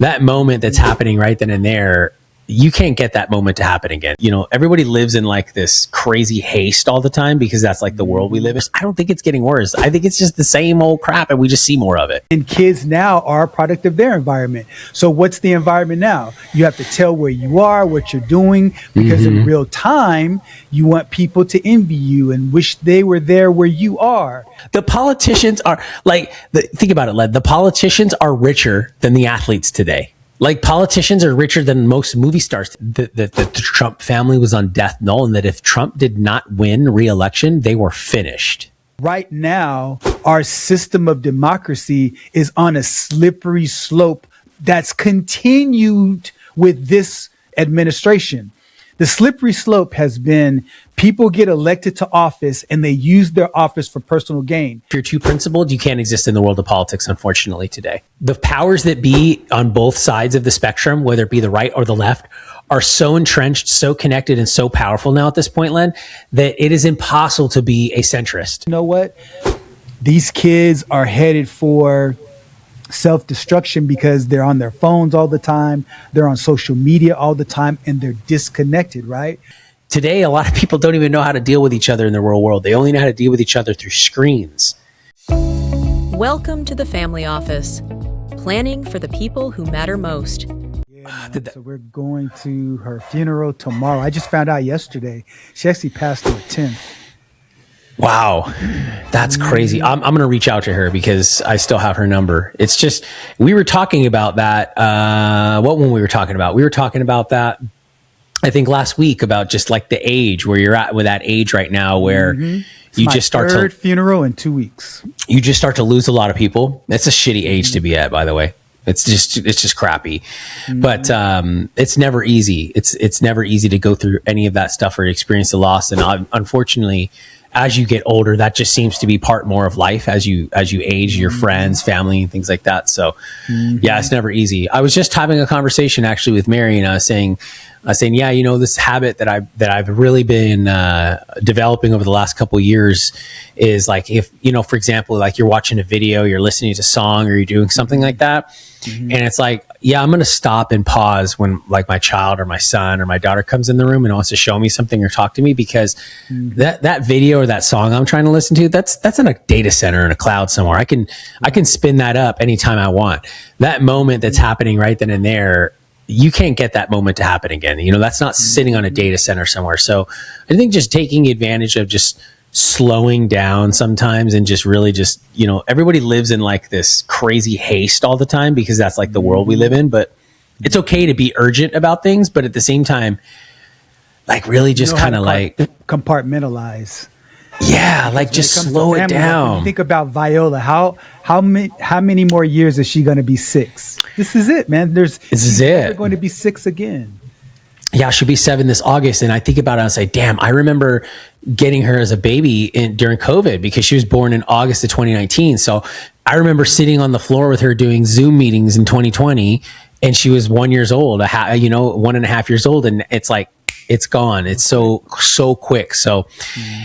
that moment that's happening right then and there, you can't get that moment to happen again. You know, everybody lives in like this crazy haste all the time because that's like the world we live in. I don't think it's getting worse. I think it's just the same old crap and we just see more of it. And kids now are a product of their environment. So what's the environment now? You have to tell where you are, what you're doing, because in real time, you want people to envy you and wish they were there where you are. The politicians are like, think about it, Led. The politicians are richer than the athletes today. Like politicians are richer than most movie stars. The Trump family was on death knell, and that if Trump did not win re-election, they were finished. Right now, our system of democracy is on a slippery slope that's continued with this administration. The slippery slope has been people get elected to office and they use their office for personal gain. If you're too principled, you can't exist in the world of politics, unfortunately, today. The powers that be on both sides of the spectrum, whether it be the right or the left, are so entrenched, so connected, and so powerful now at this point, Len, that it is impossible to be a centrist. You know what? These kids are headed for self-destruction because they're on their phones all the time, they're on social media all the time, and they're disconnected, right? Today, a lot of people don't even know how to deal with each other in the real world. They only know how to deal with each other through screens. Welcome to the Family Office, planning for the people who matter most. Yeah, so we're going to her funeral tomorrow. I just found out yesterday. She actually passed on the 10th. Wow, that's crazy. I'm going to reach out to her because I still have her number. It's just, we were talking about that. What one we were talking about? We were talking about that, I think last week, about just like the age where you're at with that age right now where you just start third funeral in 2 weeks. You just start to lose a lot of people. It's a shitty age to be at, by the way. It's just crappy, but it's never easy. It's never easy to go through any of that stuff or experience the loss. And unfortunately, as you get older, that just seems to be part more of life as you age, your friends, family, and things like that. So yeah, it's never easy. I was just having a conversation actually with Mary, and I was saying, yeah, you know, this habit that I've really been developing over the last couple of years is like, if, you know, for example, like you're watching a video, you're listening to a song, or you're doing something like that. And it's like, yeah, I'm going to stop and pause when like my child or my son or my daughter comes in the room and wants to show me something or talk to me, because that video or that song I'm trying to listen to, that's in a data center in a cloud somewhere. I can spin that up anytime I want. That moment that's happening right then and there, you can't get that moment to happen again. You know, that's not sitting on a data center somewhere. So I think just taking advantage of just slowing down sometimes and just really just, you know, everybody lives in like this crazy haste all the time because that's like the world we live in. But it's okay to be urgent about things, but at the same time, like really just kind of like compartmentalize. Yeah, like just slow it down. When you think about Viola, how many more years is she going to be 6? This is it, man. This is it. They're going to be 6 again. Yeah, she'll be 7 this August. And I think about it and I say, damn, I remember getting her as a baby during COVID because she was born in August of 2019. So I remember sitting on the floor with her doing Zoom meetings in 2020, and she was 1 year old, 1.5 years old. And it's like, it's gone. It's so quick. So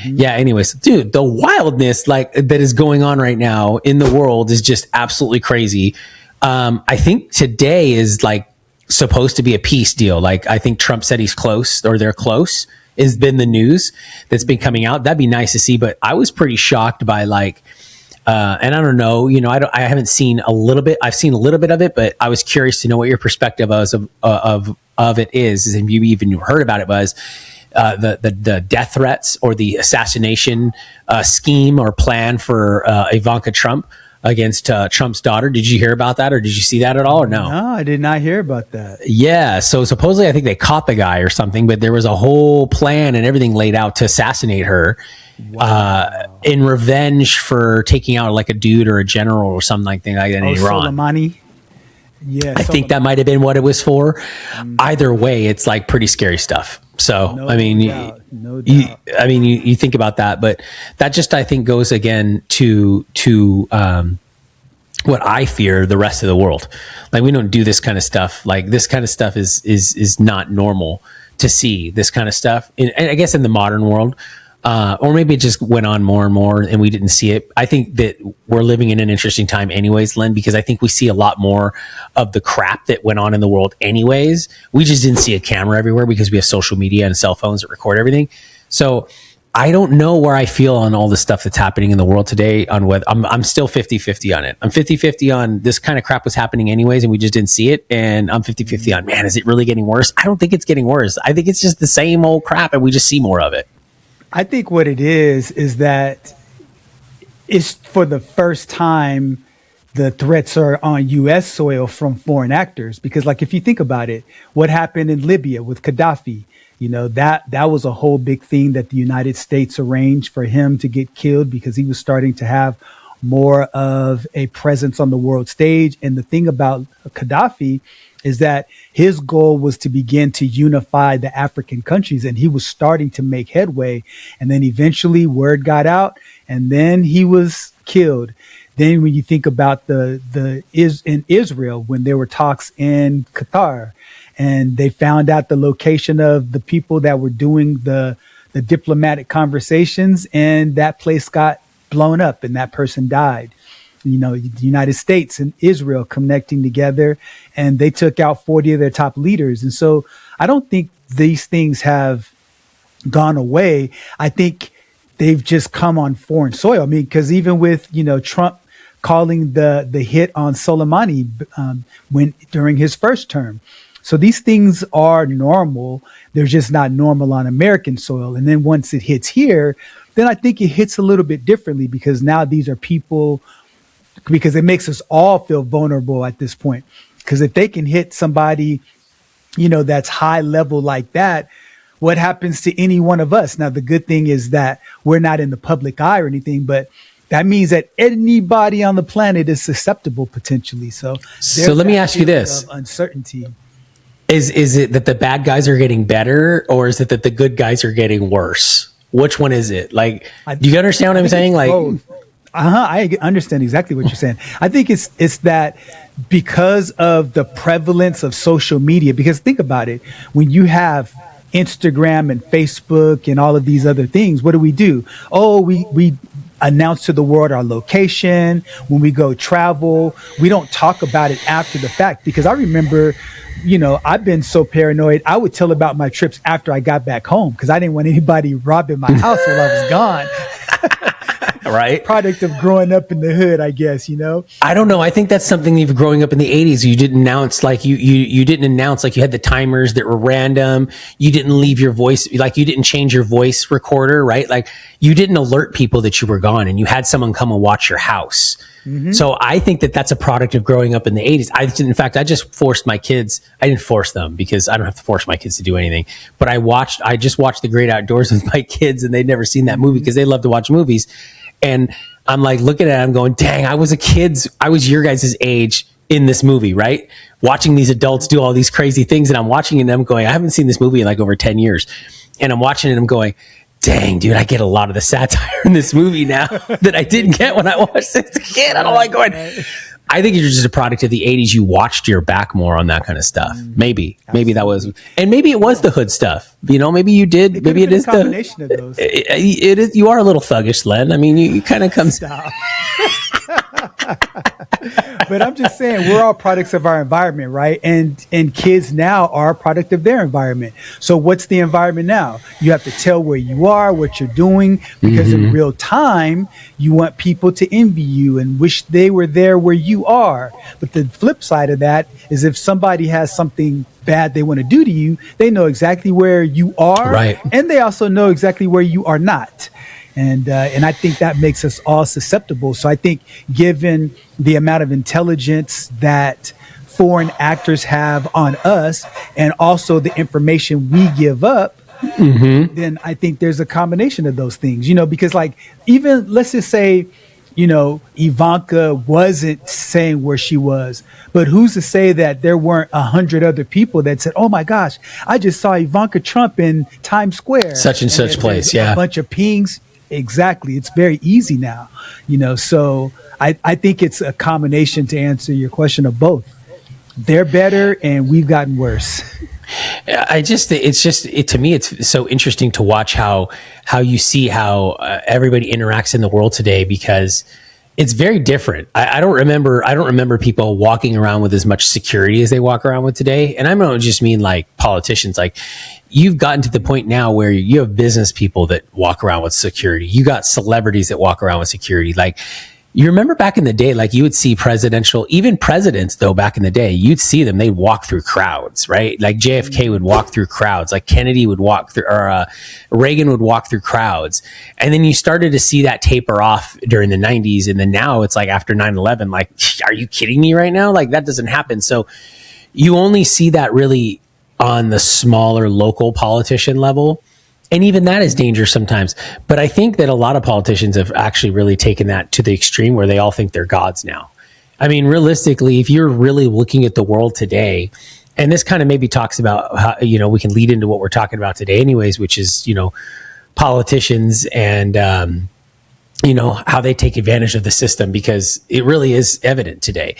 yeah, anyways, dude, the wildness like that is going on right now in the world is just absolutely crazy. I think today is like supposed to be a peace deal. Like I think Trump said he's close, or they're close, has been the news that's been coming out. That'd be nice to see, but I was pretty shocked by like, and I don't know, you know, I haven't seen a little bit. I've seen a little bit of it, but I was curious to know what your perspective of it is, and you even heard about it, was the death threats or the assassination scheme or plan for Ivanka Trump against Trump's daughter. Did you hear about that, or did you see that at all, or no? No, I did not hear about that. Yeah, so supposedly I think they caught the guy or something, but there was a whole plan and everything laid out to assassinate her. Wow. In revenge for taking out like a dude or a general or something like that in Iran. Soleimani. Yeah, I think that might have been what it was for. Either way, it's like pretty scary stuff. So, No I mean, doubt. No doubt. you think about that, but that just, I think, goes again to what I fear the rest of the world. Like, we don't do this kind of stuff. Like, this kind of stuff is not normal to see, this kind of stuff. And I guess in the modern world, or maybe it just went on more and more and we didn't see it. I think that we're living in an interesting time anyways, Len, because I think we see a lot more of the crap that went on in the world anyways. We just didn't see a camera everywhere because we have social media and cell phones that record everything. So I don't know where I feel on all the stuff that's happening in the world today on whether I'm still 50-50 on it. I'm 50-50 on this kind of crap was happening anyways and we just didn't see it. And I'm 50-50 on, man, is it really getting worse? I don't think it's getting worse. I think it's just the same old crap and we just see more of it. I think what it is that it's for the first time the threats are on U.S. soil from foreign actors. Because like, if you think about it, what happened in Libya with Gaddafi, you know, that was a whole big thing that the United States arranged for him to get killed because he was starting to have more of a presence on the world stage. And the thing about Gaddafi is that his goal was to begin to unify the African countries, and he was starting to make headway. And then eventually word got out, and then he was killed. Then when you think about in Israel, when there were talks in Qatar, and they found out the location of the people that were doing the diplomatic conversations, and that place got blown up, and that person died. You know, the United States and Israel connecting together, and they took out 40 of their top leaders. And so I don't think these things have gone away. I think they've just come on foreign soil. I mean, because even with, you know, Trump calling the hit on Soleimani during his first term. So these things are normal. They're just not normal on American soil. And then once it hits here, then I think it hits a little bit differently because now these are people, because it makes us all feel vulnerable at this point. Because if they can hit somebody, you know, that's high level like that, what happens to any one of us? Now, the good thing is that we're not in the public eye or anything, but that means that anybody on the planet is susceptible potentially. So let me ask you this. Uncertainty. Is it that the bad guys are getting better, or is it that the good guys are getting worse? Which one is it? Like, do you understand what I'm saying? Like, I understand exactly what you're saying. I think it's that because of the prevalence of social media, because think about it, when you have Instagram and Facebook and all of these other things, what do? Oh, we announce to the world our location. When we go travel, we don't talk about it after the fact, because I remember, you know, I've been so paranoid. I would tell about my trips after I got back home because I didn't want anybody robbing my house while I was gone. Right. Product of growing up in the hood, I guess, you know. I don't know. I think that's something you've growing up in the 80s. You didn't announce like you didn't announce like you had the timers that were random. You didn't leave your voice, like you didn't change your voice recorder, right? Like you didn't alert people that you were gone and you had someone come and watch your house. Mm-hmm. So I think that that's a product of growing up in the 80s. In fact, I just forced my kids. I didn't force them because I don't have to force my kids to do anything. But I just watched The Great Outdoors with my kids, and they'd never seen that movie because they love to watch movies. And I'm like looking at it, I'm going, dang, I was your guys' age in this movie, right? Watching these adults do all these crazy things, and I'm watching it and I'm going, I haven't seen this movie in like over 10 years. And I'm watching it and I'm going, dang, dude, I get a lot of the satire in this movie now that I didn't get when I watched it as a kid. I don't like going. I think you're just a product of the 80s. You watched your back more on that kind of stuff. Maybe that was, and maybe it was the hood stuff. You know, maybe you did. Maybe it is a combination of those. It is. You are a little thuggish, Len. I mean, you kind of come. Stop. But I'm just saying, we're all products of our environment, right? And kids now are a product of their environment. So what's the environment now? You have to tell where you are, what you're doing, because in real time, you want people to envy you and wish they were there where you are. But the flip side of that is if somebody has something bad they want to do to you, they know exactly where you are, right? And they also know exactly where you are not. And I think that makes us all susceptible. So I think given the amount of intelligence that foreign actors have on us and also the information we give up, then I think there's a combination of those things, you know, because like even let's just say, you know, Ivanka wasn't saying where she was, but who's to say that there weren't 100 other people that said, oh my gosh, I just saw Ivanka Trump in Times Square. Such and such place. Yeah. A bunch of pings. Exactly. It's very easy now, you know, so I think it's a combination to answer your question of both. They're better and we've gotten worse. To me, it's so interesting to watch how you see how everybody interacts in the world today, because it's very different. I don't remember people walking around with as much security as they walk around with today. And I don't just mean like politicians. Like, you've gotten to the point now where you have business people that walk around with security. You got celebrities that walk around with security. Like, you remember back in the day, like you would see even presidents though, back in the day, you'd see them, they'd walk through crowds, right? Like JFK would walk through crowds, like Kennedy would walk through, or Reagan would walk through crowds. And then you started to see that taper off during the 90s. And then now it's like after 9/11, like, are you kidding me right now? Like, that doesn't happen. So you only see that really on the smaller local politician level. And even that is dangerous sometimes. But I think that a lot of politicians have actually really taken that to the extreme where they all think they're gods now. I mean, realistically, if you're really looking at the world today, and this kind of maybe talks about how, we can lead into what we're talking about today anyways, which is, politicians and, how they take advantage of the system, because it really is evident today.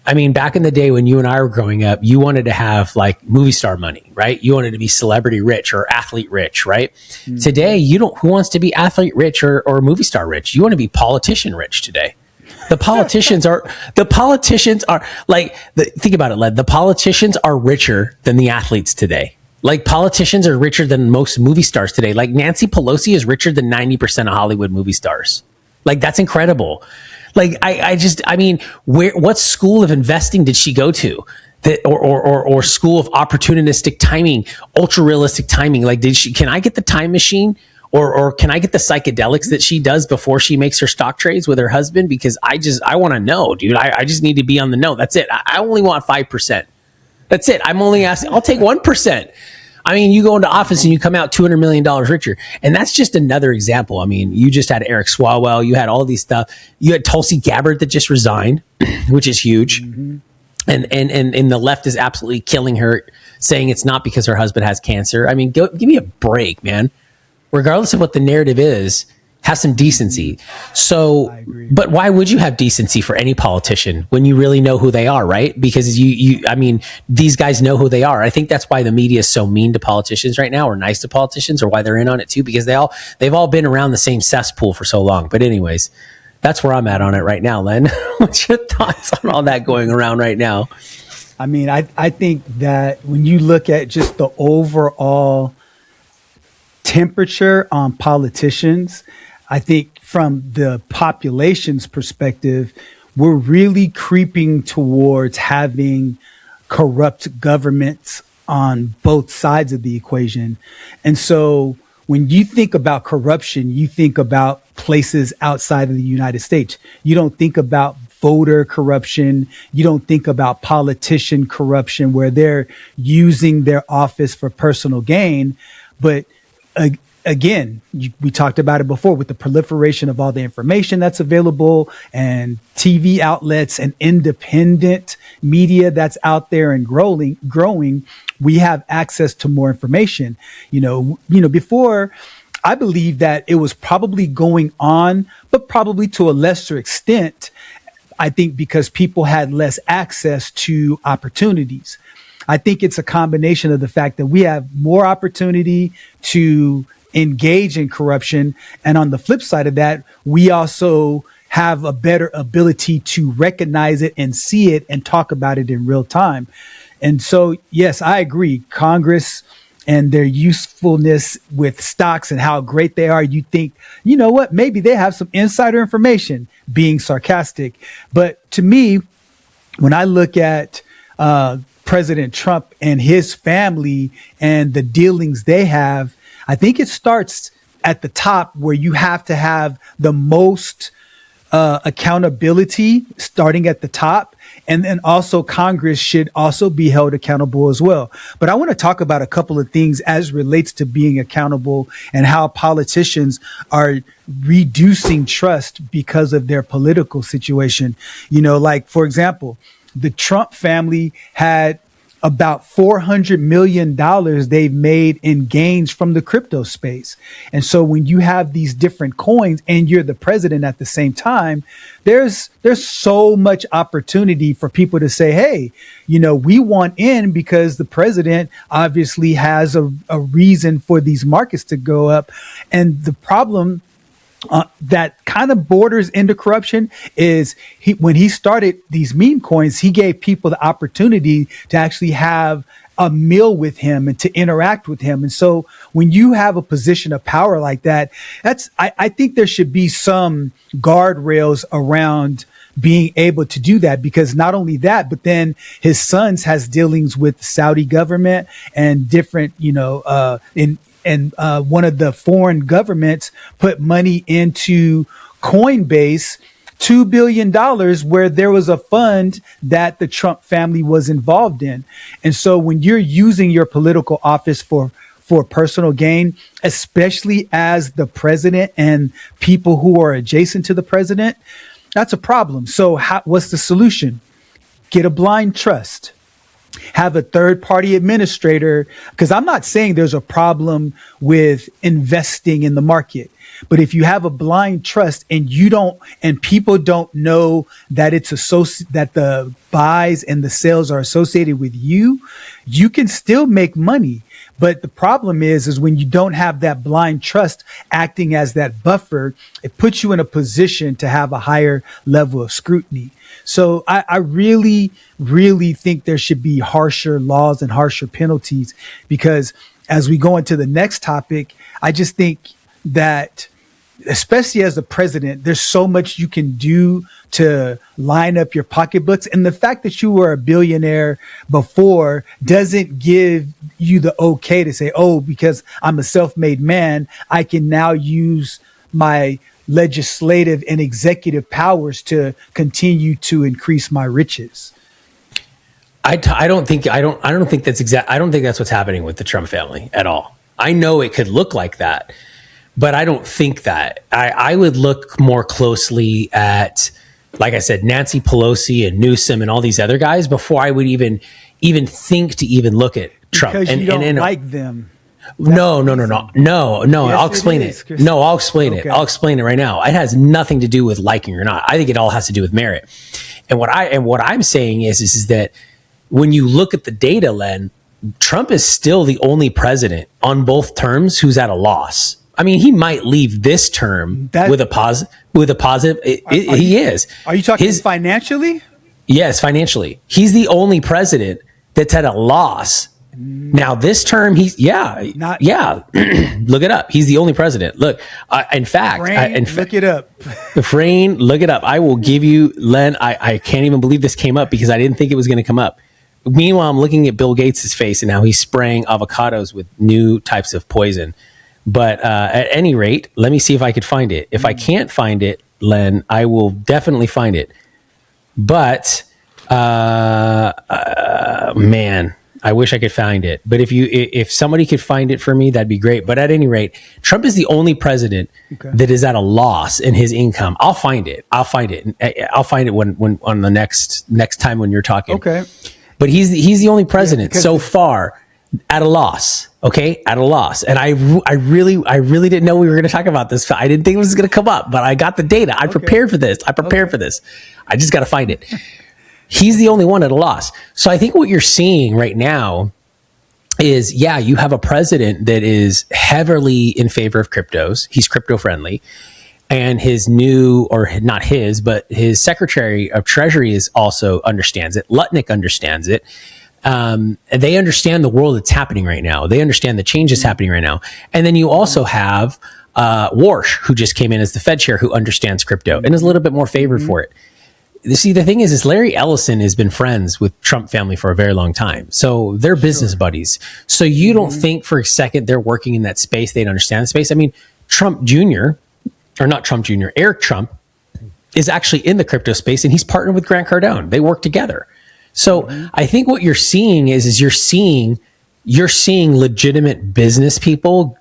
I mean, back in the day when you and I were growing up, you wanted to have like movie star money, right? You wanted to be celebrity rich or athlete rich, right? Mm-hmm. Today, who wants to be athlete rich or movie star rich? You want to be politician rich today. The politicians are like, think about it, Len. The politicians are richer than the athletes today. Like, politicians are richer than most movie stars today. Like, Nancy Pelosi is richer than 90% of Hollywood movie stars. Like, that's incredible. Like, what school of investing did she go to? Or school of opportunistic timing, ultra realistic timing? Like, can I get the time machine, or can I get the psychedelics that she does before she makes her stock trades with her husband? Because I want to know, dude. I just need to be on the know. That's it. I only want 5%. That's it. I'm only asking. I'll take 1%. I mean, you go into office and you come out $200 million richer. And that's just another example. I mean, you just had Eric Swalwell. You had all these stuff. You had Tulsi Gabbard that just resigned, which is huge. Mm-hmm. And the left is absolutely killing her, saying it's not because her husband has cancer. I mean, give me a break, man. Regardless of what the narrative is, have some decency. So, but why would you have decency for any politician when you really know who they are, right? Because these guys know who they are. I think that's why the media is so mean to politicians right now, or nice to politicians, or why they're in on it too, because they've all been around the same cesspool for so long. But anyways, that's where I'm at on it right now, Len. What's your thoughts on all that going around right now? I mean, I think that when you look at just the overall temperature on politicians, I think from the population's perspective, we're really creeping towards having corrupt governments on both sides of the equation. And so when you think about corruption, you think about places outside of the United States. You don't think about voter corruption. You don't think about politician corruption where they're using their office for personal gain. But again, we talked about it before with the proliferation of all the information that's available and TV outlets and independent media that's out there and growing, we have access to more information. Before, I believe that it was probably going on, but probably to a lesser extent, I think because people had less access to opportunities. I think it's a combination of the fact that we have more opportunity to engage in corruption. And on the flip side of that, we also have a better ability to recognize it and see it and talk about it in real time. And so, yes, I agree. Congress and their usefulness with stocks and how great they are. You think, you know what, maybe they have some insider information, being sarcastic. But to me, when I look at President Trump and his family and the dealings they have, I think it starts at the top where you have to have the most accountability starting at the top. And then also Congress should also be held accountable as well. But I want to talk about a couple of things as relates to being accountable and how politicians are reducing trust because of their political situation. Like, for example, the Trump family had about $400 million they've made in gains from the crypto space. And so when you have these different coins and you're the president at the same time, there's so much opportunity for people to say, hey, we want in because the president obviously has a reason for these markets to go up. And the problem that kind of borders into corruption is when he started these meme coins, he gave people the opportunity to actually have a meal with him and to interact with him. And so when you have a position of power like that, I think there should be some guardrails around being able to do that, because not only that, but then his sons has dealings with the Saudi government and different, one of the foreign governments put money into Coinbase, $2 billion, where there was a fund that the Trump family was involved in. And so when you're using your political office for personal gain, especially as the president and people who are adjacent to the president, that's a problem. So what's the solution? Get a blind trust. Have a third party administrator, because I'm not saying there's a problem with investing in the market. But if you have a blind trust and people don't know that that the buys and the sales are associated with you, you can still make money. But the problem is when you don't have that blind trust acting as that buffer, it puts you in a position to have a higher level of scrutiny. So I really, really think there should be harsher laws and harsher penalties, because as we go into the next topic, I just think that, especially as the president, there's so much you can do to line up your pocketbooks. And the fact that you were a billionaire before doesn't give you the okay to say, oh, because I'm a self-made man, I can now use my legislative and executive powers to continue to increase my riches. I don't think that's what's happening with the Trump family at all. I know it could look like that, but I don't think that. I would look more closely at, like I said, Nancy Pelosi and Newsom and all these other guys before I would even think to even look at Trump. Because you don't like them. No. Yes, I'll explain it. Chris. No, I'll explain Okay. it. I'll explain it right now. It has nothing to do with liking or not. I think it all has to do with merit. And what I'm saying is that when you look at the data, Len, Trump is still the only president on both terms who's at a loss. I mean, he might leave this term with a positive. He is. Are you talking financially? Yes, financially. He's the only president that's at a loss. Now, this term, look it up. He's the only president. Look, in fact, look it up. Frayne, look it up. I will give you, Len, I can't even believe this came up because I didn't think it was going to come up. Meanwhile, I'm looking at Bill Gates' face and how he's spraying avocados with new types of poison. But at any rate, let me see if I could find it. If I can't find it, Len, I will definitely find it. But, man, I wish I could find it. But if somebody could find it for me, that'd be great. But at any rate, Trump is the only president that is at a loss in his income. I'll find it. I'll find it when on the next time when you're talking. Okay. But he's the only president so far at a loss. Okay, at a loss. And I really didn't know we were going to talk about this. I didn't think it was going to come up, but I got the data. I prepared for this. For this. I just got to find it. He's the only one at a loss. So I think what you're seeing right now is, you have a president that is heavily in favor of cryptos. He's crypto friendly. And his Secretary of Treasury understands it. Lutnick understands it. They understand the world that's happening right now. They understand the changes happening right now. And then you also have Warsh, who just came in as the Fed chair, who understands crypto and is a little bit more favored for it. See, the thing is Larry Ellison has been friends with Trump family for a very long time. So they're business buddies. So you don't think for a second they're working in that space. They don't understand the space. I mean, Eric Trump is actually in the crypto space and he's partnered with Grant Cardone. They work together. So I think what you're seeing is you're seeing legitimate business people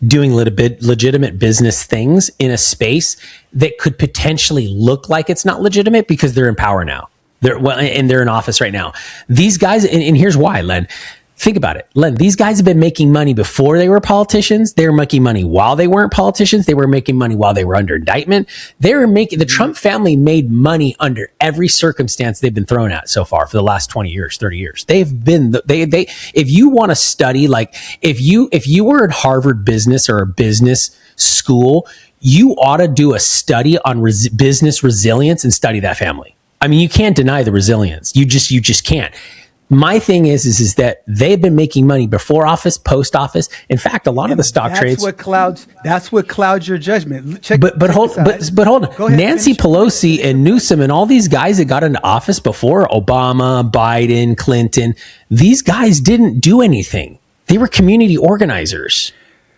doing legitimate business things in a space that could potentially look like it's not legitimate because they're in power now. they're in office right now. These guys, and here's why, Len. Think about it, Len. These guys have been making money before they were politicians. They were making money while they weren't politicians. They were making money while they were under indictment. The Trump family made money under every circumstance they've been thrown at so far for the last 20 years, 30 years. They've been, if you want to study, like if you were at Harvard Business or a business school, you ought to do a study on business resilience and study that family. I mean, you can't deny the resilience. You just can't. My thing is that they've been making money before office, post office. In fact, a lot of the stock trades. That's what clouds your judgment. But hold on. Nancy Pelosi and Newsom and all these guys that got into office before Obama, Biden, Clinton, these guys didn't do anything. They were community organizers.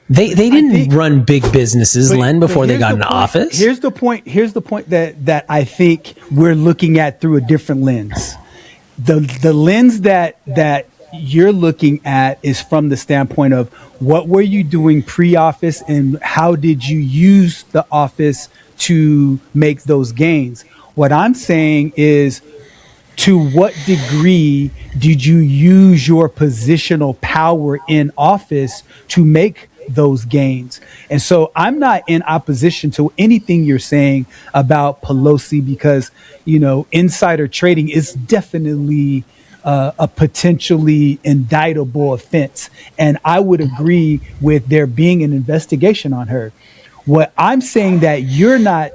They didn't run big businesses, Len, before they got into office. Here's the point that I think we're looking at through a different lens. The lens that you're looking at is from the standpoint of what were you doing pre-office and how did you use the office to make those gains? What I'm saying is, to what degree did you use your positional power in office to make those gains? And so I'm not in opposition to anything you're saying about Pelosi because, insider trading is definitely a potentially indictable offense. And I would agree with there being an investigation on her. What I'm saying that you're not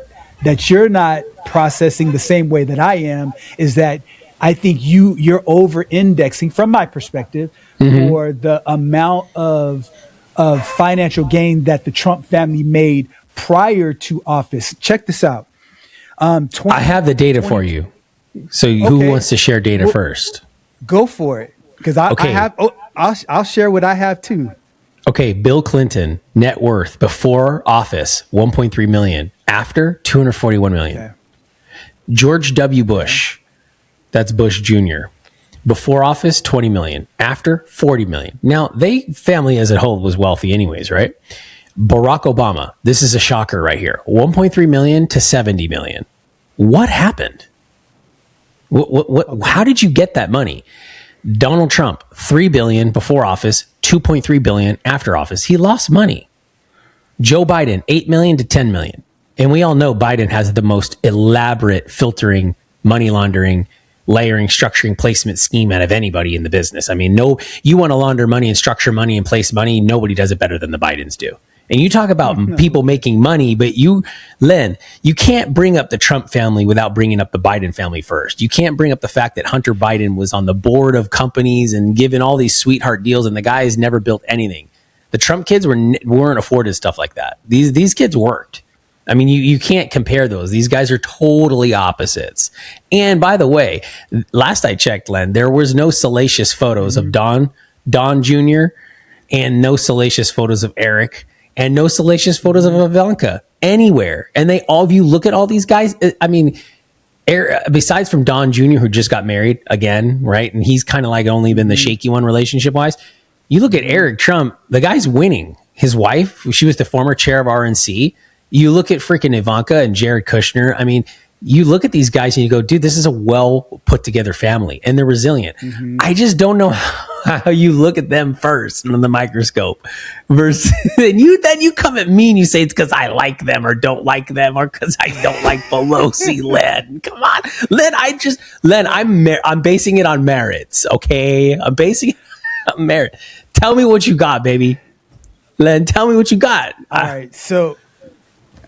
processing the same way that I am is that I think you're over indexing from my perspective for the amount of financial gain that the Trump family made prior to office. Check this out. I have the data for you. So who wants to share data first? Go for it. Because I'll share what I have too. Okay. Bill Clinton, net worth before office, 1.3 million. After, 241 million. Okay. George W. Bush, that's Bush Jr., before office, 20 million. After, 40 million. Now, family as a whole was wealthy anyways, right? Barack Obama, this is a shocker right here. 1.3 million to 70 million. What happened? How did you get that money? Donald Trump, 3 billion before office, 2.3 billion after office. He lost money. Joe Biden, 8 million to 10 million. And we all know Biden has the most elaborate filtering, money laundering, layering, structuring, placement scheme out of anybody in the business. I mean, you want to launder money and structure money and place money. Nobody does it better than the Bidens do. And you talk about people making money, but Len, you can't bring up the Trump family without bringing up the Biden family first. You can't bring up the fact that Hunter Biden was on the board of companies and given all these sweetheart deals, and the guy has never built anything. The Trump kids weren't afforded stuff like that. These kids worked. I mean, you can't compare those. These guys are totally opposites. And by the way, last I checked, Len, there was no salacious photos of Don Jr. and no salacious photos of Eric and no salacious photos of Ivanka anywhere. And if you look at all these guys, I mean, besides from Don Jr., who just got married again, right? And he's kind of like only been the shaky one relationship wise. You look at Eric Trump, the guy's winning. His wife, she was the former chair of RNC. You look at freaking Ivanka and Jared Kushner. I mean, you look at these guys and you go, dude, this is a well put together family and they're resilient. I just don't know how you look at them first under the microscope versus then you come at me and you say it's because I like them or don't like them or because I don't like Pelosi. Len, come on, Len, I'm basing it on merits. Okay. I'm basing it on merit. Tell me what you got, baby. Len, tell me what you got.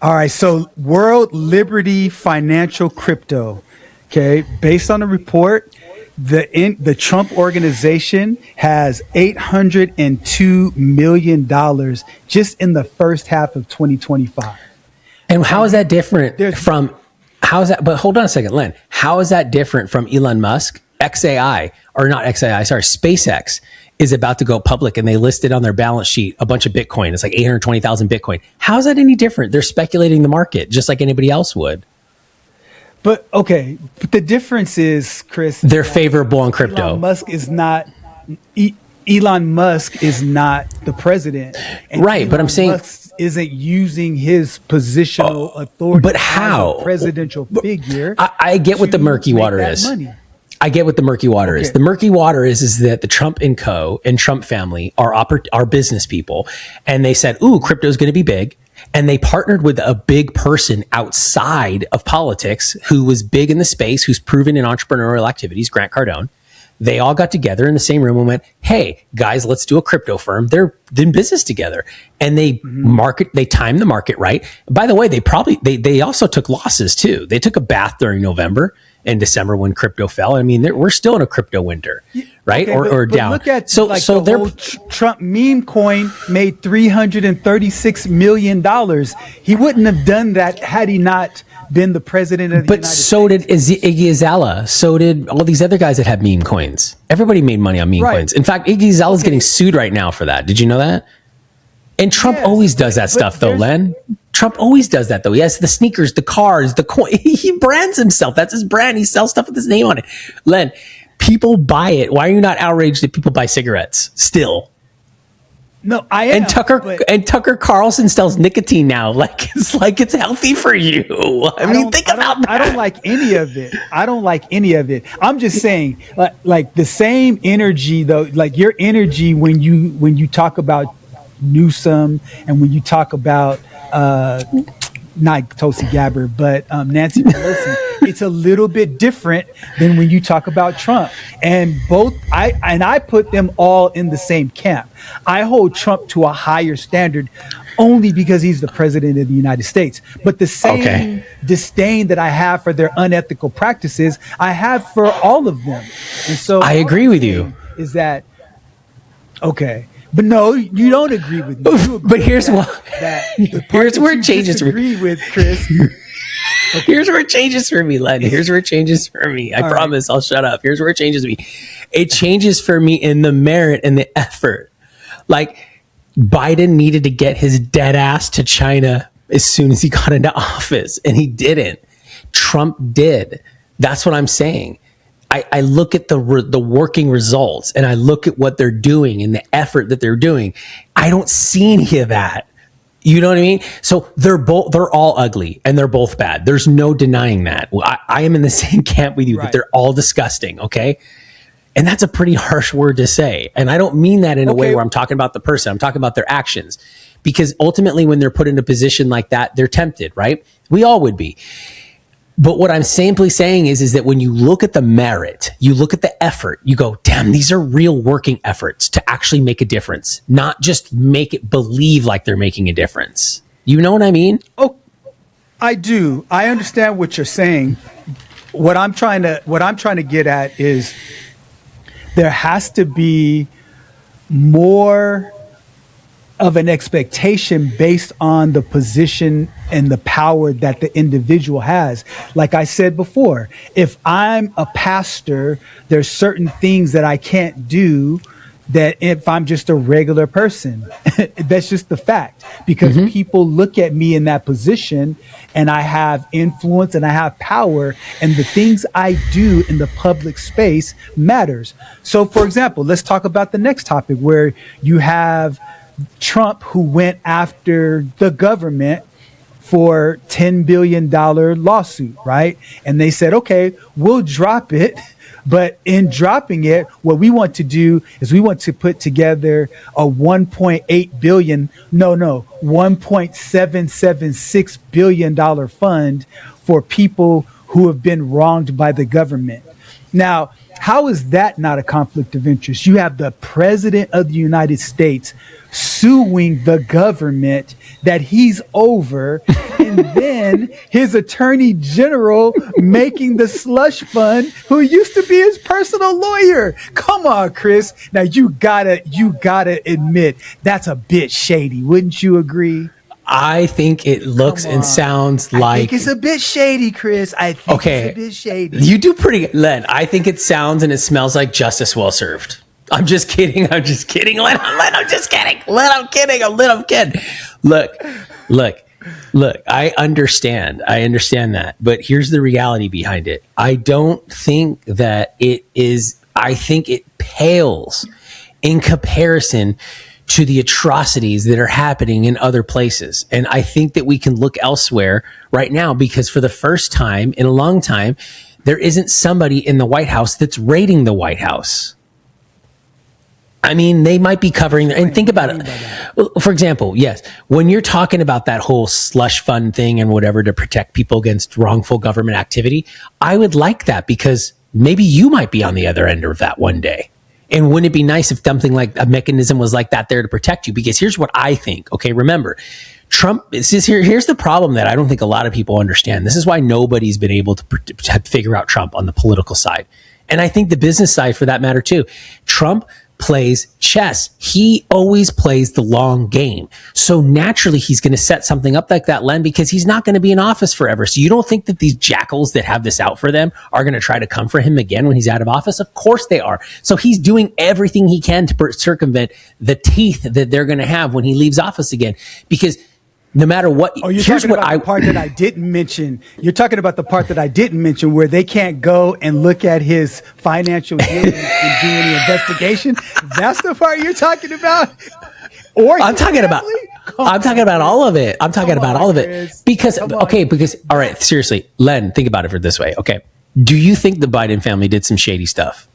All right, so World Liberty Financial Crypto, okay, based on the report, the Trump organization has $802 million just in the first half of 2025. And how is that different but hold on a second, Len, how is that different from Elon Musk? SpaceX is about to go public and they listed on their balance sheet a bunch of Bitcoin. It's like 820,000 Bitcoin. How's that any different? They're speculating the market just like anybody else would. But the difference is, Chris, they're favorable on crypto. Elon Musk is not the president. Right, but I'm saying Musk isn't using his positional authority but how? as a presidential figure. I get what the murky water that is. money. I get what the murky water is. The murky water is that the Trump and co. and Trump family are business people, and they said, "Ooh, crypto is going to be big." And they partnered with a big person outside of politics who was big in the space, who's proven in entrepreneurial activities, Grant Cardone. They all got together in the same room and went, "Hey guys, let's do a crypto firm." They're in business together, and they timed the market right. By the way, they also took losses too. They took a bath during November and December when crypto fell. I mean, we're still in a crypto winter, right? Okay, or but down. Look at so the whole Trump meme coin made $336 million. He wouldn't have done that had he not been the president of the United States. But so did Iggy Azalea. So did all these other guys that have meme coins. Everybody made money on meme coins. In fact, Iggy Azalea is getting sued right now for that. Did you know that? And Trump always does that stuff, though, Len. Trump always does that, though. He has the sneakers, the cars, the coin. He brands himself. That's his brand. He sells stuff with his name on it. Len, people buy it. Why are you not outraged that people buy cigarettes still? No, I am. And Tucker Carlson sells nicotine now. Like it's healthy for you. I mean, think about that. I don't like any of it. I'm just saying, like the same energy though, like your energy when you talk about Newsom and when you talk about not Tulsi Gabbard, but Nancy Pelosi, it's a little bit different than when you talk about Trump. And I put them all in the same camp. I hold Trump to a higher standard only because he's the president of the United States. But the same disdain that I have for their unethical practices, I have for all of them. And so I agree with you. Is that okay? But no, you don't agree with me. But here's what. Here's where it changes for me. Agree with Chris. Okay. Here's where it changes for me, Len. Here's where it changes for me. I promise I'll shut up. Here's where it changes me. It changes for me in the merit and the effort. Like Biden needed to get his dead ass to China as soon as he got into office, and he didn't. Trump did. That's what I'm saying. I look at the working results and I look at what they're doing and the effort that they're doing. I don't see any of that. You know what I mean? So they're all ugly and they're both bad. There's no denying that. I am in the same camp with you that they're all disgusting. Okay. And that's a pretty harsh word to say. And I don't mean that in a way where I'm talking about the person. I'm talking about their actions, because ultimately when they're put in a position like that, they're tempted, right? We all would be. But what I'm simply saying is that when you look at the merit, you look at the effort, you go, damn, these are real working efforts to actually make a difference, not just make it believe like they're making a difference. You know what I mean? Oh, I do. I understand what you're saying. What I'm trying to get at is there has to be more of an expectation based on the position and the power that the individual has. Like I said before, if I'm a pastor, there's certain things that I can't do that if I'm just a regular person. That's just the fact, because people look at me in that position and I have influence and I have power, and the things I do in the public space matters. So for example, let's talk about the next topic where you have Trump, who went after the government for $10 billion lawsuit, right? And they said, okay, we'll drop it. But in dropping it, what we want to do is we want to put together a $1.776 billion fund for people who have been wronged by the government. Now, how is that not a conflict of interest? You have the president of the United States suing the government that he's over, and then his attorney general making the slush fund, who used to be his personal lawyer. Come on, Chris. Now you gotta admit that's a bit shady. Wouldn't you agree? I think it looks and sounds like... I think it's a bit shady, Chris. I think it's a bit shady. You do pretty good, Len. I think it sounds and it smells like justice well served. I'm just kidding, Len. I'm just kidding. Len, I'm kidding. Look. I understand that. But here's the reality behind it. I don't think that it is... I think it pales in comparison to the atrocities that are happening in other places. And I think that we can look elsewhere right now, because for the first time in a long time, there isn't somebody in the White House that's raiding the White House. I mean, they might be covering, and think about it. For example, yes, when you're talking about that whole slush fund thing and whatever to protect people against wrongful government activity, I would like that, because maybe you might be on the other end of that one day. And wouldn't it be nice if something like a mechanism was like that there to protect you? Because here's what I think. Okay, remember, Trump, here's the problem that I don't think a lot of people understand. This is why nobody's been able to figure out Trump on the political side. And I think the business side for that matter too. Trump plays chess. He always plays the long game. So naturally, he's going to set something up like that, Len, because he's not going to be in office forever. So you don't think that these jackals that have this out for them are going to try to come for him again when he's out of office? Of course they are. So he's doing everything he can to circumvent the teeth that they're going to have when he leaves office again. Because no matter what, oh, you're talking about the part that I didn't mention. You're talking about the part that I didn't mention, where they can't go and look at his financial dealings and do any investigation. That's the part you're talking about. Or I'm talking about all of it. I'm talking about all of it. Because all right, seriously, Len, think about it for this way. Okay, do you think the Biden family did some shady stuff?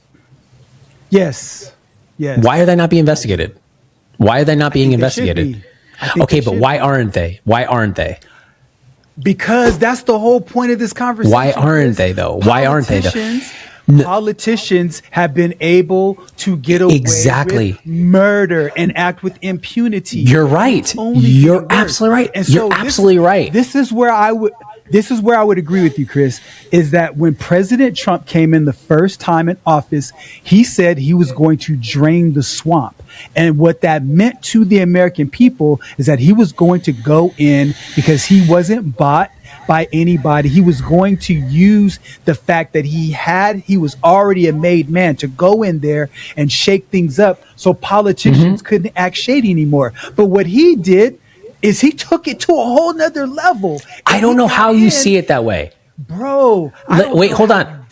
Yes. Why are they not being investigated? Why are they not being investigated? Okay, but why aren't they? Why aren't they? Because that's the whole point of this conversation. Why aren't they though? Why aren't they though? Politicians have been able to get away with murder and act with impunity. You're right. You're absolutely right. And so you're absolutely right. This is where I would agree with you, Chris, is that when President Trump came in the first time in office, he said he was going to drain the swamp. And what that meant to the American people is that he was going to go in, because he wasn't bought by anybody. He was going to use the fact that he was already a made man to go in there and shake things up so politicians couldn't act shady anymore. But what he did is he took it to a whole nother level. I don't know how you see it that way. Bro, wait, hold on.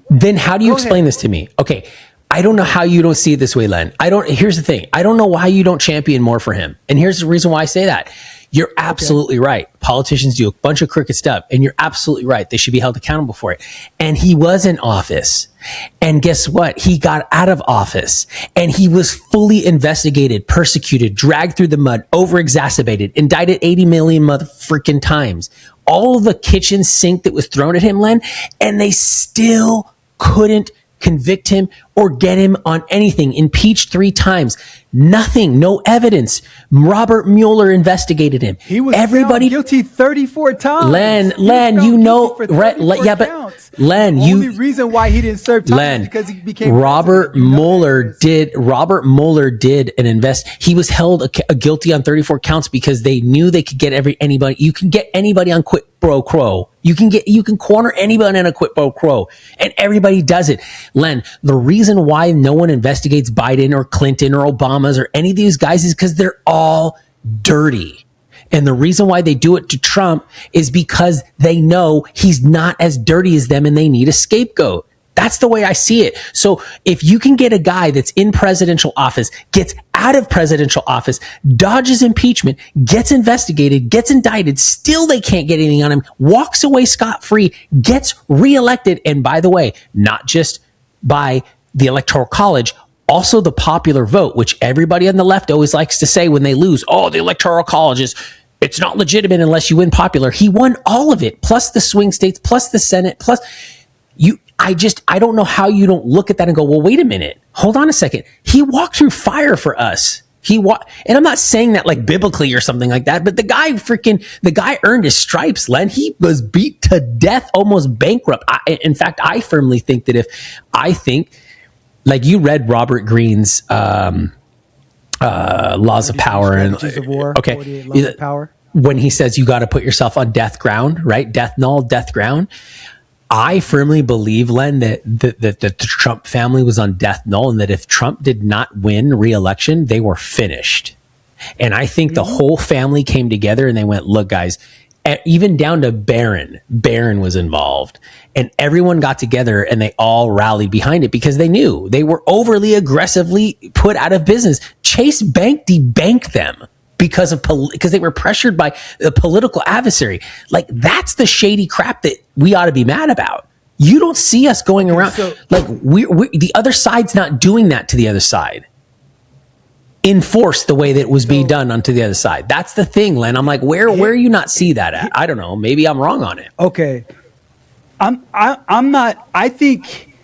Then how do you explain this to me? Okay, I don't know how you don't see it this way, Len. Here's the thing. I don't know why you don't champion more for him. And here's the reason why I say that. You're absolutely right. Politicians do a bunch of crooked stuff, and you're absolutely right. They should be held accountable for it. And he was in office. And guess what? He got out of office, and he was fully investigated, persecuted, dragged through the mud, over-exacerbated, indicted 80 million motherfucking times. All of the kitchen sink that was thrown at him, Len, and they still couldn't convict him or get him on anything. Impeached 3 times. Nothing. No evidence. Robert Mueller investigated him. He was found guilty 34 times. Len, you know, yeah, but counts. Len, the only reason why he didn't serve time is because he became Robert Mueller did an he was held guilty on 34 counts because they knew they could get anybody. You can get anybody on quid pro quo. You can corner anybody on a quid pro quo, and everybody does it. Len, the reason why no one investigates Biden or Clinton or Obama's or any of these guys is because they're all dirty. And the reason why they do it to Trump is because they know he's not as dirty as them and they need a scapegoat. That's the way I see it. So if you can get a guy that's in presidential office, gets out of presidential office, dodges impeachment, gets investigated, gets indicted, still they can't get anything on him, walks away scot-free, gets reelected. And by the way, not just by the Electoral College, also the popular vote, which everybody on the left always likes to say when they lose, oh, the Electoral College it's not legitimate unless you win popular. He won all of it, plus the swing states, plus the Senate, plus I don't know how you don't look at that and go, well, wait a minute. Hold on a second. He walked through fire for us. And I'm not saying that like biblically or something like that, but the guy earned his stripes, Len. He was beat to death, almost bankrupt. In fact, I firmly think that like you read Robert Greene's Laws of Power and of War, okay, Laws of Power. When he says you got to put yourself on death ground, right? Death null, death ground. I firmly believe, Len, that the Trump family was on death null, and that if Trump did not win re-election, they were finished. And I think the whole family came together and they went, look, guys, even down to Barron was involved, and everyone got together and they all rallied behind it because they knew they were overly aggressively put out of business. Chase Bank debanked them because they were pressured by the political adversary. Like, that's the shady crap that we ought to be mad about. You don't see us going around like we the other side's not doing that to the other side. Enforce the way that it was being done onto the other side. That's the thing, Len. I'm like, where you not see that at? I don't know. Maybe I'm wrong on it. Okay. I'm not. I think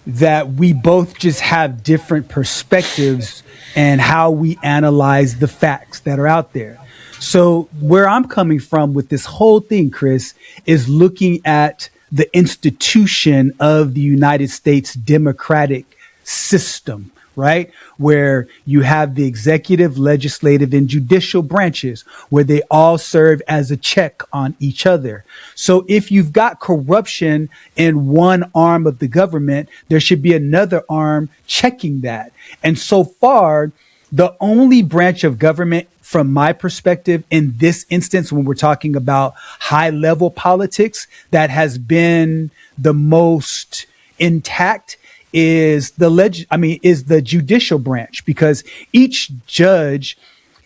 that we both just have different perspectives and how we analyze the facts that are out there. So where I'm coming from with this whole thing, Chris, is looking at the institution of the United States democratic system, right? Where you have the executive, legislative, and judicial branches, where they all serve as a check on each other. So if you've got corruption in one arm of the government, there should be another arm checking that. And so far, the only branch of government, from my perspective, in this instance, when we're talking about high level politics, that has been the most intact is the judicial branch, because each judge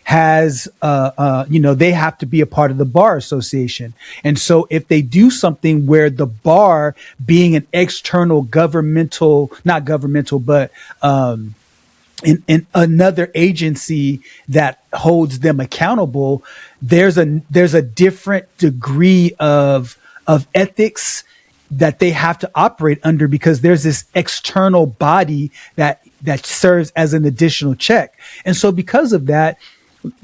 has, they have to be a part of the bar association. And so if they do something where the bar, being an external not governmental, but, in another agency that holds them accountable, there's a different degree of ethics that they have to operate under, because there's this external body that serves as an additional check. And so because of that,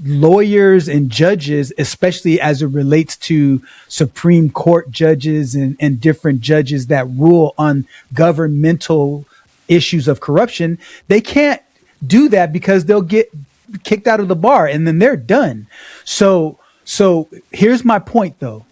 lawyers and judges, especially as it relates to Supreme Court judges and different judges that rule on governmental issues of corruption, they can't do that because they'll get kicked out of the bar and then they're done. So here's my point, though.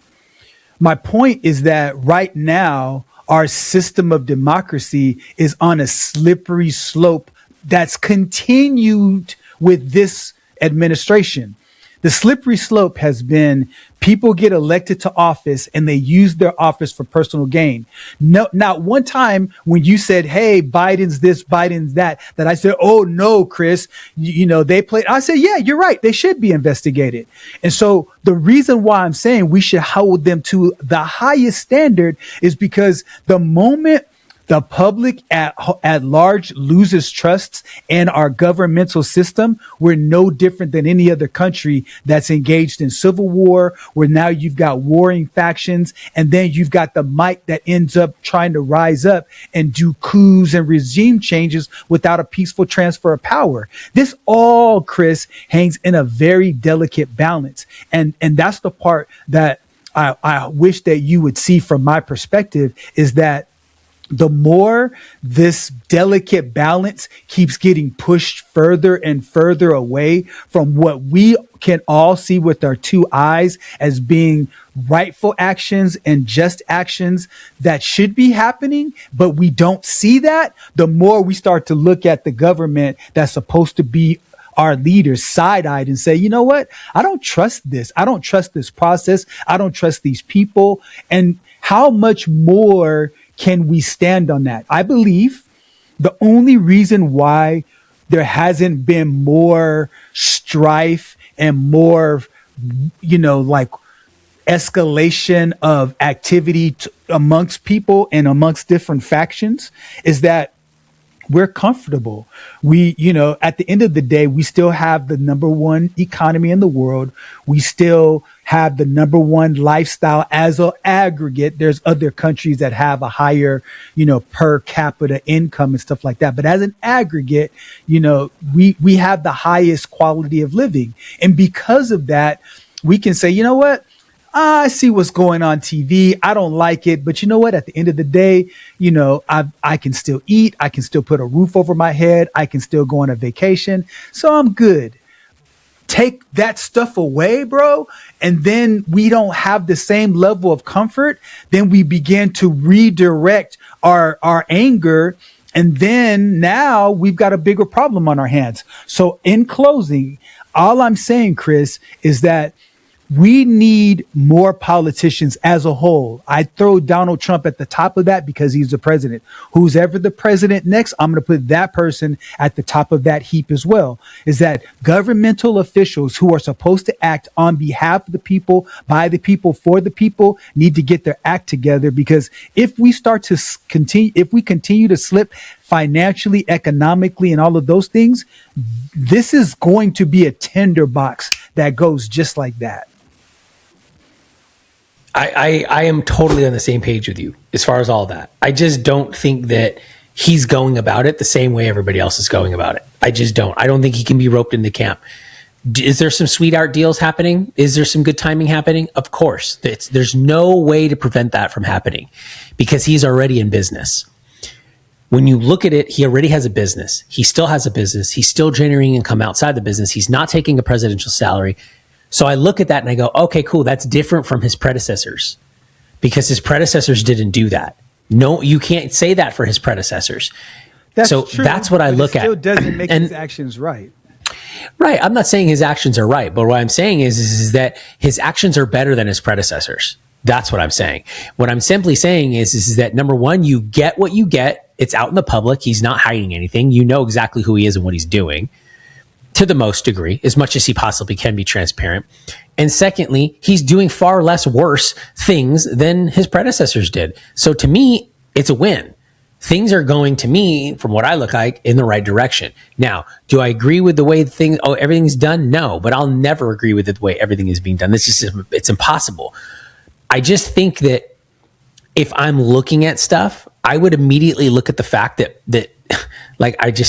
My point is that right now, our system of democracy is on a slippery slope that's continued with this administration. The slippery slope has been people get elected to office and they use their office for personal gain. No, not one time when you said, hey, Biden's this, Biden's that I said, oh no, Chris, they played. I said, yeah, you're right. They should be investigated. And so the reason why I'm saying we should hold them to the highest standard is because the moment the public at large loses trust in our governmental system, we're no different than any other country that's engaged in civil war, where now you've got warring factions, and then you've got the might that ends up trying to rise up and do coups and regime changes without a peaceful transfer of power. This all, Chris, hangs in a very delicate balance. And that's the part that I wish that you would see from my perspective, is that the more this delicate balance keeps getting pushed further and further away from what we can all see with our two eyes as being rightful actions and just actions that should be happening, but we don't see that, the more we start to look at the government that's supposed to be our leaders side-eyed and say, you know what? I don't trust this. I don't trust this process. I don't trust these people. And how much more can we stand on that? I believe the only reason why there hasn't been more strife and more, escalation of activity amongst people and amongst different factions is that we're comfortable. We, at the end of the day, we still have the number one economy in the world. We still have the number one lifestyle as an aggregate. There's other countries that have a higher, per capita income and stuff like that. But as an aggregate, we have the highest quality of living. And because of that, we can say, you know what? I see what's going on TV. I don't like it. But you know what? At the end of the day, I can still eat. I can still put a roof over my head. I can still go on a vacation. So I'm good. Take that stuff away, bro. And then we don't have the same level of comfort. Then we begin to redirect our anger. And then now we've got a bigger problem on our hands. So in closing, all I'm saying, Chris, is that We need more politicians as a whole. I throw Donald Trump at the top of that because he's the president. Who's ever the president next, I'm going to put that person at the top of that heap as well. Is that governmental officials who are supposed to act on behalf of the people, by the people, for the people, need to get their act together. Because if we start to continue to slip financially, economically, and all of those things, this is going to be a tinderbox that goes just like that. I am totally on the same page with you as far as all that. I just don't think that he's going about it the same way everybody else is going about it. I just don't. I don't think he can be roped into camp. Is there some sweetheart deals happening? Is there some good timing happening? Of course. There's no way to prevent that from happening because he's already in business. When you look at it, he already has a business. He still has a business. He's still generating income outside the business. He's not taking a presidential salary. So I look at that and I go, okay, cool. That's different from his predecessors because his predecessors didn't do that. No, you can't say that for his predecessors. That's so true, that's what I look at. It still doesn't make his actions right. Right. I'm not saying his actions are right, but what I'm saying is that his actions are better than his predecessors. That's what I'm saying. What I'm simply saying is that number one, you get what you get. It's out in the public. He's not hiding anything. You know exactly who he is and what he's doing. To the most degree, as much as he possibly can be transparent. And secondly, he's doing far less worse things than his predecessors did. So to me, it's a win. Things are going, to me, from what I look like, in the right direction. Now, do I agree with the way everything's done? No, but I'll never agree with the way everything is being done. It's impossible. I just think that if I'm looking at stuff, I would immediately look at the fact that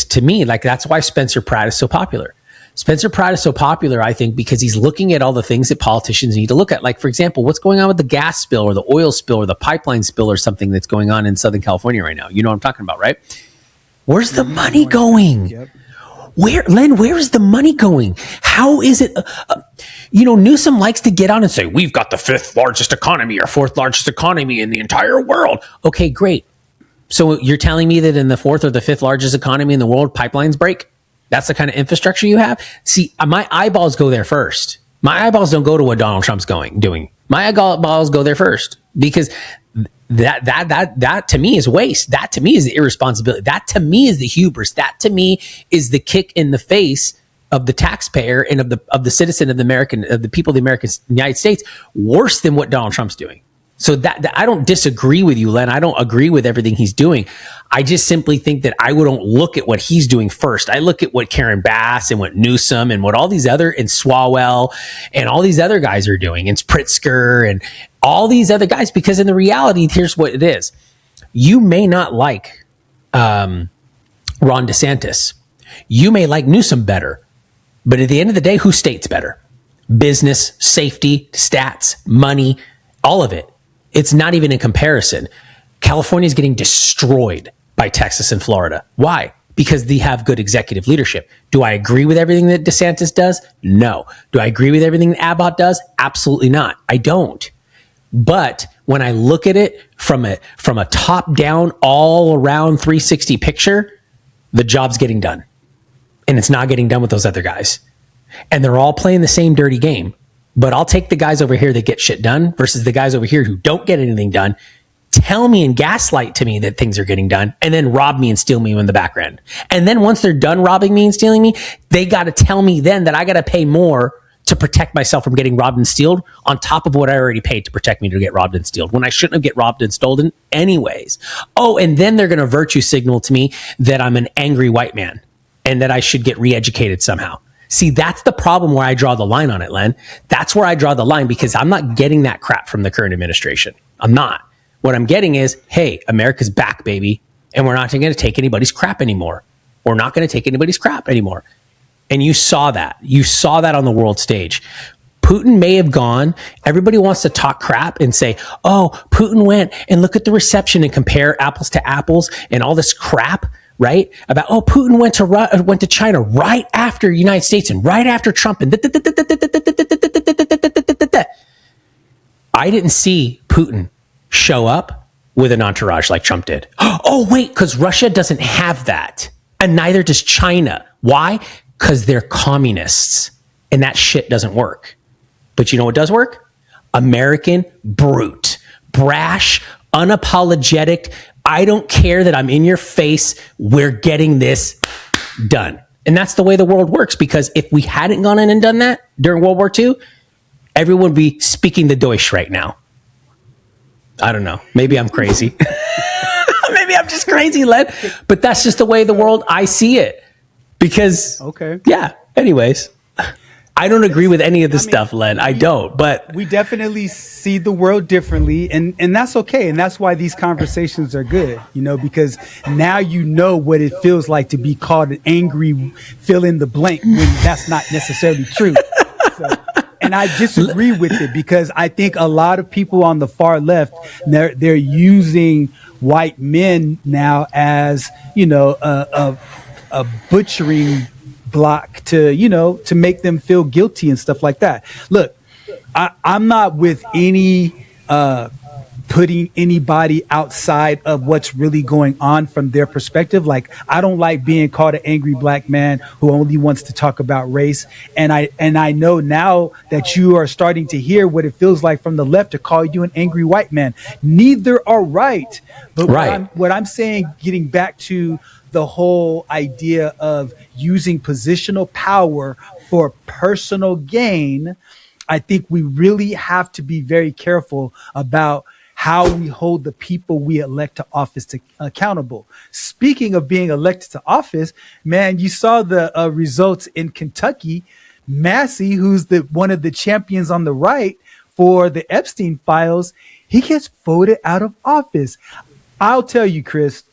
to me, that's why Spencer Pratt is so popular. Spencer Pratt is so popular, I think, because he's looking at all the things that politicians need to look at. Like, for example, what's going on with the gas spill or the oil spill or the pipeline spill or something that's going on in Southern California right now. You know what I'm talking about, right? Where's the money going? Yep. Where is the money going? How is it? Newsom likes to get on and say, we've got the fifth largest economy or fourth largest economy in the entire world. Okay, great. So you're telling me that in the fourth or the fifth largest economy in the world, pipelines break? That's the kind of infrastructure you have? See, my eyeballs go there first. My eyeballs don't go to what Donald Trump's doing. My eyeballs go there first because that to me is waste. That to me is the irresponsibility. That to me is the hubris. That to me is the kick in the face of the taxpayer and of the citizen of the people of the United States, worse than what Donald Trump's doing. So that I don't disagree with you, Len. I don't agree with everything he's doing. I just simply think that I don't look at what he's doing first. I look at what Karen Bass and what Newsom and what all these other, and Swalwell and all these other guys are doing, and Pritzker and all these other guys, because in the reality, here's what it is. You may not like Ron DeSantis. You may like Newsom better. But at the end of the day, who states better? Business, safety, stats, money, all of it. It's not even in comparison. California is getting destroyed by Texas and Florida. Why? Because they have good executive leadership. Do I agree with everything that DeSantis does? No. Do I agree with everything that Abbott does? Absolutely not. I don't. But when I look at it from a top down, all around 360 picture, the job's getting done. And it's not getting done with those other guys. And they're all playing the same dirty game. But I'll take the guys over here that get shit done versus the guys over here who don't get anything done. Tell me and gaslight to me that things are getting done, and then rob me and steal me in the background. And then once they're done robbing me and stealing me, they got to tell me then that I got to pay more to protect myself from getting robbed and stealed on top of what I already paid to protect me to get robbed and stealed when I shouldn't have get robbed and stolen anyways. Oh, and then they're going to virtue signal to me that I'm an angry white man and that I should get re-educated somehow. See, that's the problem where I draw the line on it, Len. That's where I draw the line because I'm not getting that crap from the current administration. I'm not. What I'm getting is, hey, America's back, baby, and we're not going to take anybody's crap anymore. We're not going to take anybody's crap anymore. And you saw that. You saw that on the world stage. Putin may have gone. Everybody wants to talk crap and say, oh, Putin went and look at the reception and compare apples to apples and all this crap. Right? About, oh, Putin went to China right after the United States and right after Trump. And I didn't see Putin show up with an entourage like Trump did. Oh, wait, because Russia doesn't have that. And neither does China. Why? Because they're communists. And that shit doesn't work. But you know what does work? American brute, brash, unapologetic. I don't care that I'm in your face. We're getting this done. And that's the way the world works, because if we hadn't gone in and done that during World War II, everyone would be speaking the Deutsch right now. I don't know. Maybe I'm crazy. Maybe I'm just crazy, Len. But that's just the way the world, I see it. Because, yeah, anyways. I don't agree with any of this stuff, Len. I don't, but we definitely see the world differently, and that's okay. And that's why these conversations are good, because now you know what it feels like to be called an angry fill in the blank when that's not necessarily true. And I disagree with it, because I think a lot of people on the far left, they're using white men now as, a butchering block to make them feel guilty and stuff like that. Look, I'm not with any putting anybody outside of what's really going on from their perspective. Like, I don't like being called an angry black man who only wants to talk about race. And I know now that you are starting to hear what it feels like from the left to call you an angry white man. Neither are right. But what I'm saying, getting back to the whole idea of using positional power for personal gain, I think we really have to be very careful about how we hold the people we elect to office accountable. Speaking of being elected to office, man, you saw the results in Kentucky. Massey, who's one of the champions on the right for the Epstein files, he gets voted out of office. I'll tell you, Chris,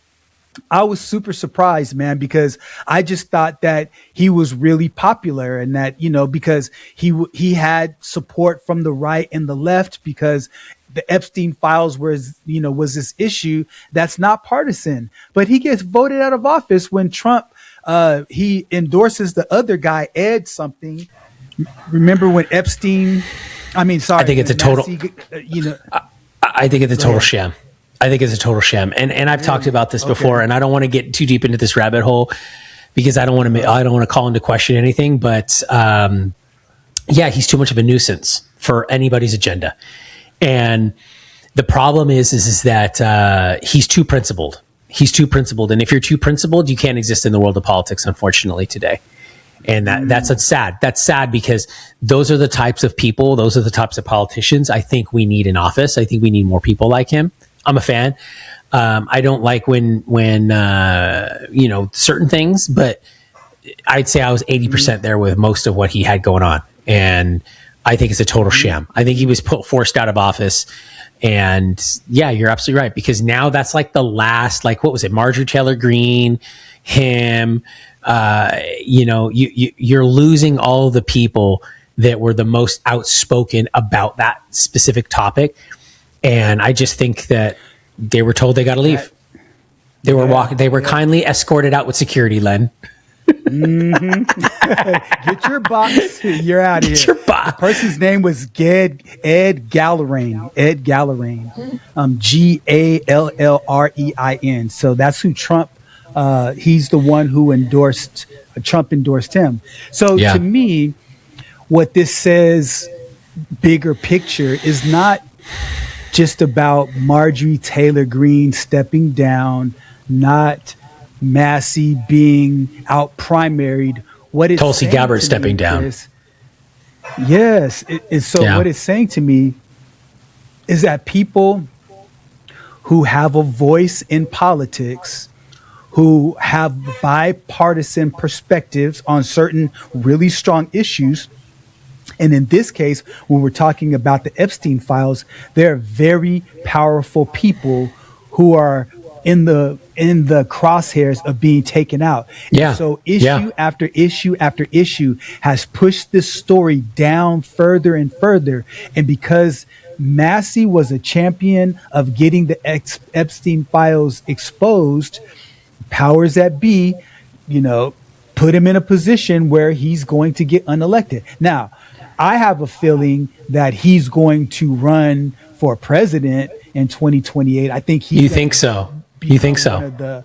I was super surprised, man, because I just thought that he was really popular, and that, because he had support from the right and the left, because the Epstein files was this issue that's not partisan. But he gets voted out of office when Trump, he endorses the other guy, Ed something. Remember when Epstein, I think it's a total, I think it's a total sham. I think it's a total sham. And I've talked about this before, and I don't want to get too deep into this rabbit hole, because I don't want to call into question anything, but he's too much of a nuisance for anybody's agenda. And the problem is that he's too principled. He's too principled. And if you're too principled, you can't exist in the world of politics, unfortunately, today. And that's sad. That's sad, because those are the types of people, those are the types of politicians I think we need in office. I think we need more people like him. I'm a fan. I don't like when certain things, but I'd say I was 80% there with most of what he had going on. And I think it's a total sham. I think he was forced out of office. And yeah, you're absolutely right, because now that's like the last, what was it? Marjorie Taylor Greene, him, you're losing all the people that were the most outspoken about that specific topic. And I just think that they were told they got to leave. They were kindly escorted out with security, Len. Mm-hmm. Get your box. You're out of here. Get your box. The person's name was Ed Gallrein. Ed Gallrein. Gallrein. So that's who Trump. He's the one who Trump endorsed him. So to me, what this says, bigger picture, is not just about Marjorie Taylor Greene stepping down, not Massey being out primaried. What it's Tulsi Gabbard stepping down. Yes. What it's saying to me is that people who have a voice in politics, who have bipartisan perspectives on certain really strong issues, and in this case, when we're talking about the Epstein files, they're very powerful people who are in the crosshairs of being taken out. Yeah. And so issue after issue after issue has pushed this story down further and further. And because Massey was a champion of getting the Epstein files exposed, powers that be, put him in a position where he's going to get unelected. Now, I have a feeling that he's going to run for president in 2028. I think he. You think so? You think so?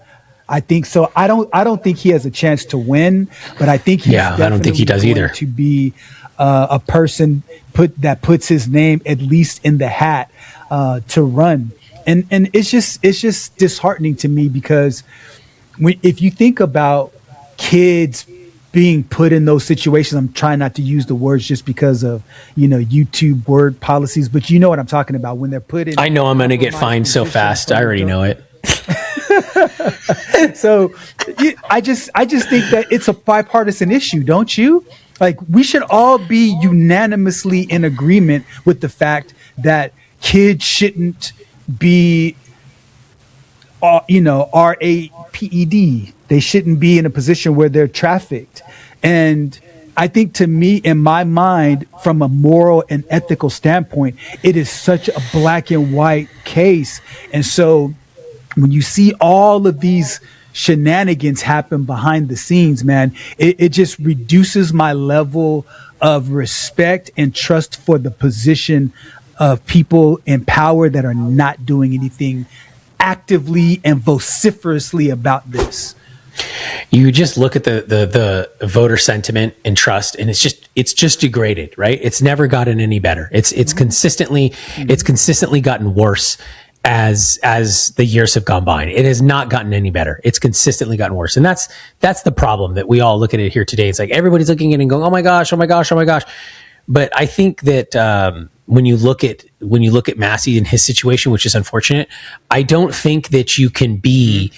I think so. I don't think he has a chance to win, but I think he's I don't think he does either. To be a person puts his name at least in the hat to run. And it's just disheartening to me, because if you think about kids being put in those situations, I'm trying not to use the words just because of, YouTube word policies, but you know what I'm talking about when they're put in. I know I'm going to get fined so fast. I already know it. So I just think that it's a bipartisan issue, don't you? Like, we should all be unanimously in agreement with the fact that kids shouldn't be, RAPED. They shouldn't be in a position where they're trafficked. And I think, to me, in my mind, from a moral and ethical standpoint, it is such a black and white case. And so when you see all of these shenanigans happen behind the scenes, man, it just reduces my level of respect and trust for the position of people in power that are not doing anything actively and vociferously about this. You just look at the voter sentiment and trust, and it's just degraded, right? It's never gotten any better. It's consistently gotten worse as the years have gone by. It has not gotten any better. It's consistently gotten worse. And that's the problem that we all look at it here today. It's like everybody's looking at it and going, oh my gosh, oh my gosh, oh my gosh. But I think that when you look at Massey and his situation, which is unfortunate, I don't think that you can be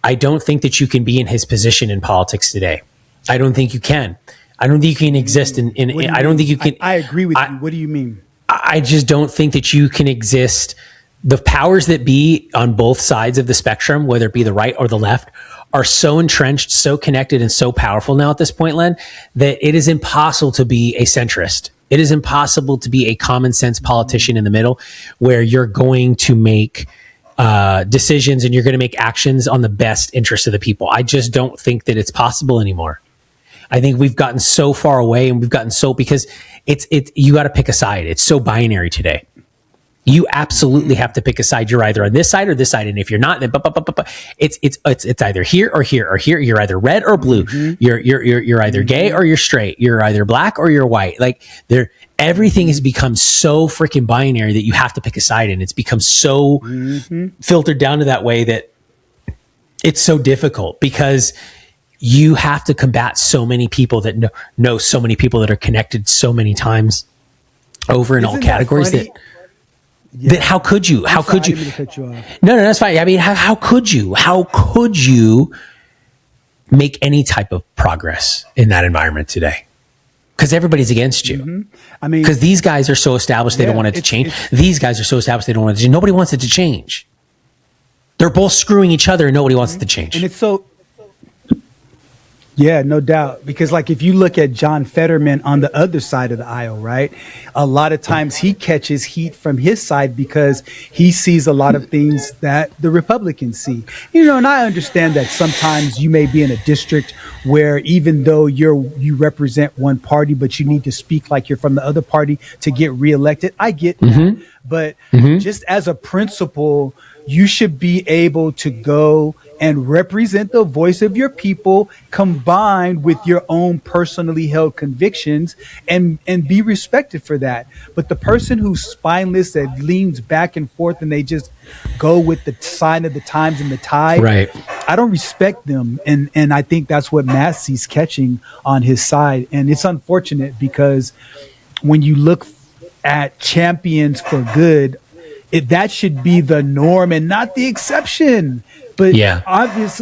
in his position in politics today. I don't think you can. I don't think you can exist in I don't think you can. I agree with you. What do you mean? I just don't think that you can exist. The powers that be on both sides of the spectrum, whether it be the right or the left, are so entrenched, so connected, and so powerful now at this point, Len, that it is impossible to be a centrist. It is impossible to be a common sense politician in the middle, where you're going to make decisions and you're going to make actions on the best interest of the people. I just don't think that it's possible anymore. I think we've gotten so far away, and we've gotten because you got to pick a side. It's so binary today. You absolutely have to pick a side. You're either on this side or this side, and if you're not, then it's either here or here or here. You're either red or blue. You're either gay or you're straight. You're either black or you're white. Like, everything has become so freaking binary that you have to pick a side, and it's become so filtered down to that way that it's so difficult, because you have to combat so many people that know so many people that are connected so many times over in all categories that how could you? How could you? No, that's fine. I mean, how could you? How could you make any type of progress in that environment today? Because everybody's against you. I mean, because these guys are so established they don't want it to change. These guys are so established they don't want it to change. Nobody wants it to change. They're both screwing each other, and nobody wants it to change. And it's so. Yeah, no doubt. Because, like, if you look at John Fetterman on the other side of the aisle, right, a lot of times he catches heat from his side because he sees a lot of things that the Republicans see. And I understand that sometimes you may be in a district where, even though you represent one party, but you need to speak like you're from the other party to get reelected. I get that. But just as a principle, you should be able to go and represent the voice of your people, combined with your own personally held convictions, and be respected for that. But the person who's spineless, that leans back and forth, and they just go with the sign of the times and the tide, right? I don't respect them. And I think that's what Massey's catching on his side. And it's unfortunate, because when you look at champions for good, that should be the norm and not the exception. But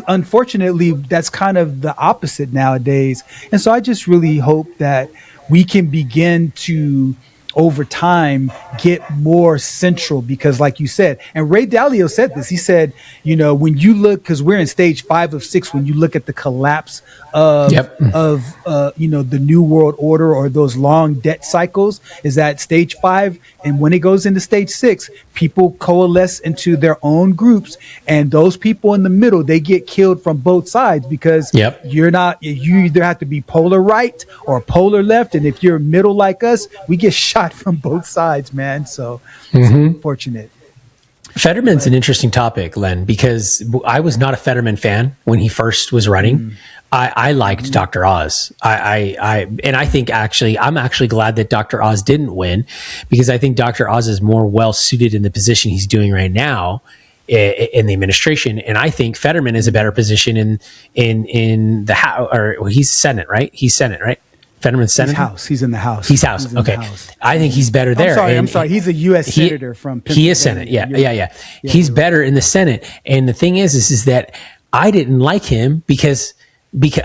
unfortunately, that's kind of the opposite nowadays. And so I just really hope that we can begin to, over time, get more central, because, like you said, and Ray Dalio said this, he said, when you look, because we're in stage 5 of 6, when you look at the collapse of the New World Order, or those long debt cycles, is at stage 5. And when it goes into stage 6, people coalesce into their own groups, and those people in the middle, they get killed from both sides, because you either have to be polar right or polar left. And if you're middle like us, we get shot from both sides, man. So it's unfortunate. Fetterman's an interesting topic, Len, because I was not a Fetterman fan when he first was running. I liked Dr. Oz. And I think I'm actually glad that Dr. Oz didn't win, because I think Dr. Oz is more well suited in the position he's doing right now in the administration. And I think Fetterman is a better position in the House, or he's Senate, right? He's Senate, right? Fetterman's Senate? He's in the House. He's House. Okay. I think he's better there. I'm sorry. He's a U.S. Senator from Pennsylvania. He is Senate. Yeah. He's better in the Senate. And the thing is that I didn't like him because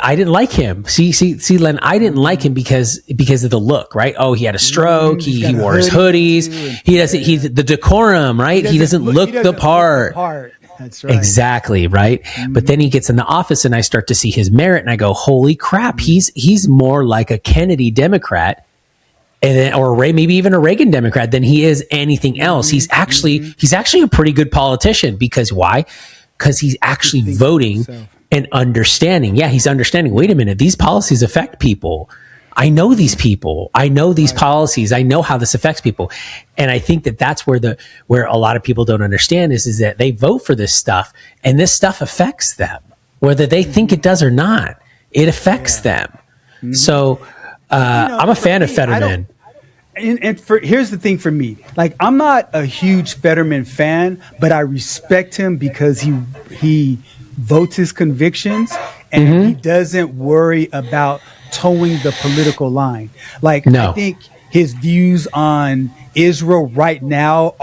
I didn't like him. See, Len, I didn't like him because of the look, right? Oh, he had a stroke. He wore his hoodies. He's the decorum, right? He doesn't look the part. That's right. Exactly, right? But then he gets in the office and I start to see his merit and I go, holy crap, he's more like a Kennedy Democrat, and then, or maybe even a Reagan Democrat, than he is anything else. He's actually a pretty good politician. Because why? Because he's actually voting and understanding. Yeah, he's understanding. Wait a minute, these policies affect people. I know these people. I know these policies. I know how this affects people. And I think that's where a lot of people don't understand is that they vote for this stuff, and this stuff affects them, whether they think it does or not. It affects them. So I'm a fan of Fetterman. Here's the thing for me. Like, I'm not a huge Fetterman fan, but I respect him because he votes his convictions, and he doesn't worry about towing the political line. Like, I think his views on Israel right now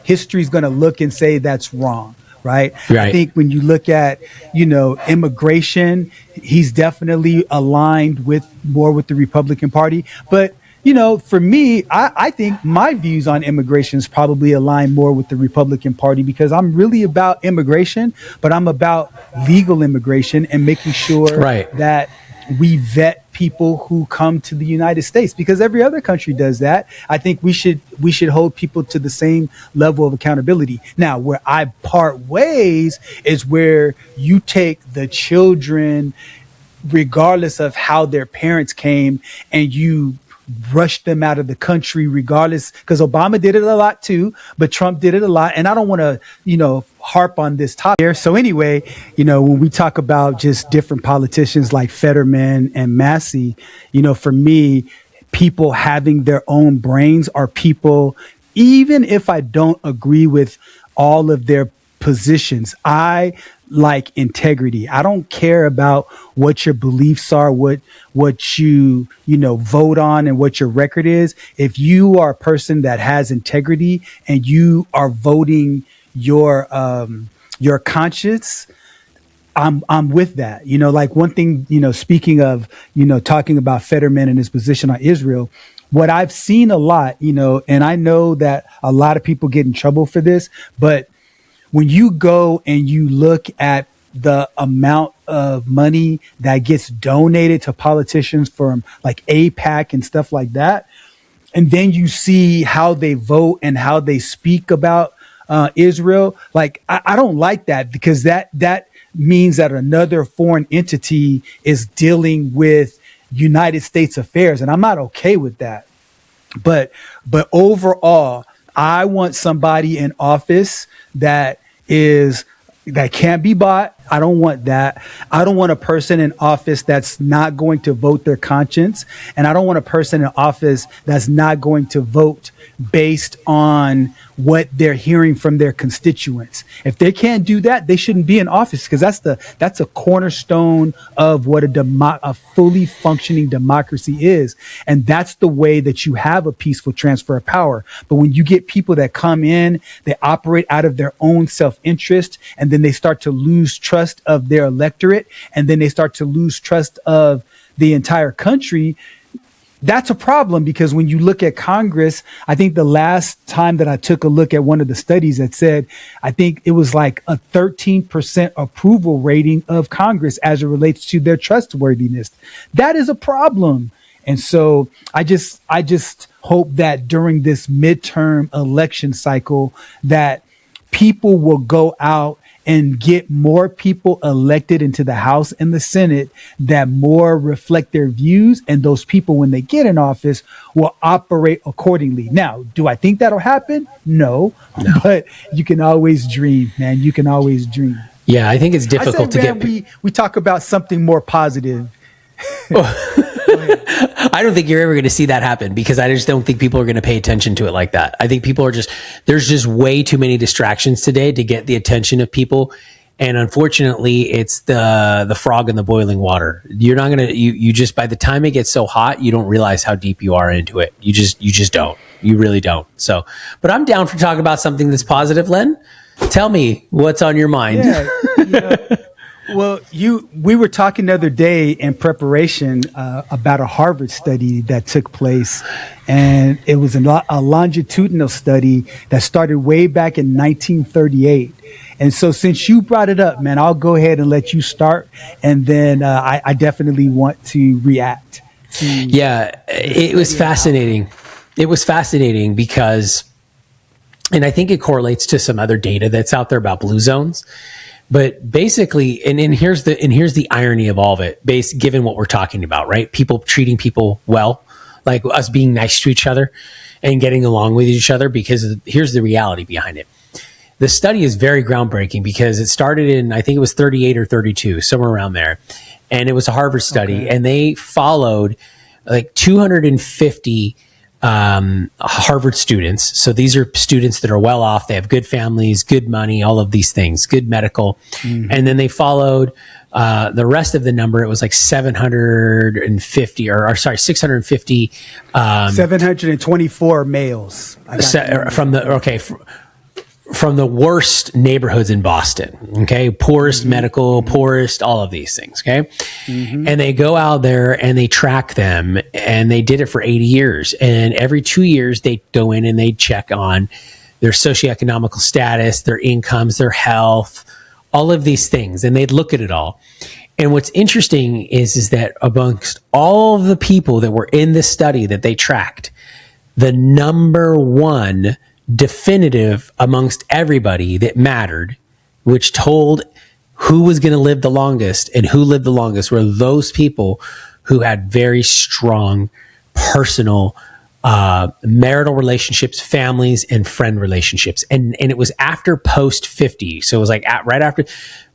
history's going to look and say that's wrong. Right. I think when you look at, immigration, he's definitely aligned more with the Republican Party. But, for me, I think my views on immigration is probably aligned more with the Republican Party, because I'm really about immigration, but I'm about legal immigration and making sure that we vet people who come to the United States, because every other country does that. I think we should hold people to the same level of accountability. Now, where I part ways is where you take the children, regardless of how their parents came, and you rush them out of the country regardless, because Obama did it a lot too, but Trump did it a lot. And I don't want to, harp on this topic here. So anyway, when we talk about just different politicians like Fetterman and Massey, for me, people having their own brains are people, even if I don't agree with all of their positions, I like integrity. I don't care about what your beliefs are, what you vote on, and what your record is. If you are a person that has integrity and you are voting your conscience, I'm with that. Like one thing, speaking of, talking about Fetterman and his position on Israel, what I've seen a lot, and I know that a lot of people get in trouble for this, but when you go and you look at the amount of money that gets donated to politicians from like AIPAC and stuff like that, and then you see how they vote and how they speak about Israel, like I don't like that, because that means that another foreign entity is dealing with United States affairs, and I'm not okay with that. But overall, I want somebody in office that can't be bought. I don't want that. I don't want a person in office that's not going to vote their conscience. And I don't want a person in office that's not going to vote based on what they're hearing from their constituents. If they can't do that, they shouldn't be in office, because that's a cornerstone of what a fully functioning democracy is. And that's the way that you have a peaceful transfer of power. But when you get people that come in, they operate out of their own self-interest, and then they start to lose trust of their electorate, and then they start to lose trust of the entire country. That's a problem, because when you look at Congress, I think the last time that I took a look at one of the studies that said, I think it was like a 13% approval rating of Congress as it relates to their trustworthiness. That is a problem. And so I just hope that during this midterm election cycle that people will go out and get more people elected into the House and the Senate that more reflect their views. And those people, when they get in office, will operate accordingly. Now, do I think that'll happen? No. But you can always dream, man. You can always dream. Yeah, I think it's I difficult say, to man, get. we talk about something more positive. I don't think you're ever going to see that happen because I just don't think people are going to pay attention to it like that. I think people are there's just way too many distractions today to get the attention of people. And unfortunately, it's the frog in the boiling water. You're not going to, you just, by the time it gets so hot, you don't realize how deep you are into it. You just don't. You really don't. So, but I'm down for talking about something that's positive, Len. Tell me what's on your mind. Yeah. Well, we were talking the other day in preparation about a Harvard study that took place, and it was a longitudinal study that started way back in 1938. And so, since you brought it up, man, I'll go ahead and let you start, and then I definitely want to react. Yeah, it was fascinating. It was fascinating because, and I think it correlates to some other data that's out there about blue zones. But basically, and here's the irony of all of it, given what we're talking about, right? People treating people well, like us being nice to each other and getting along with each other, because here's the reality behind it. The study is very groundbreaking because it started in, I think it was 38 or 32, somewhere around there. And it was a Harvard study, and they followed like 250 Harvard students. So these are students that are well off. They have good families, good money, all of these things, good medical. Mm-hmm. And then they followed the rest of the number. It was like 750 or sorry, 650. 724 males. From the worst neighborhoods in Boston, okay? Poorest mm-hmm. medical, poorest, all of these things, okay? Mm-hmm. And they go out there and they track them, and they did it for 80 years. And every 2 years, they go in and they check on their socioeconomical status, their incomes, their health, all of these things. And they'd look at it all. And what's interesting is that amongst all of the people that were in this study that they tracked, the number one definitive amongst everybody that mattered, which told who was going to live the longest and who lived the longest, were those people who had very strong personal marital relationships, families, and friend relationships. And it was after post 50. So it was like right after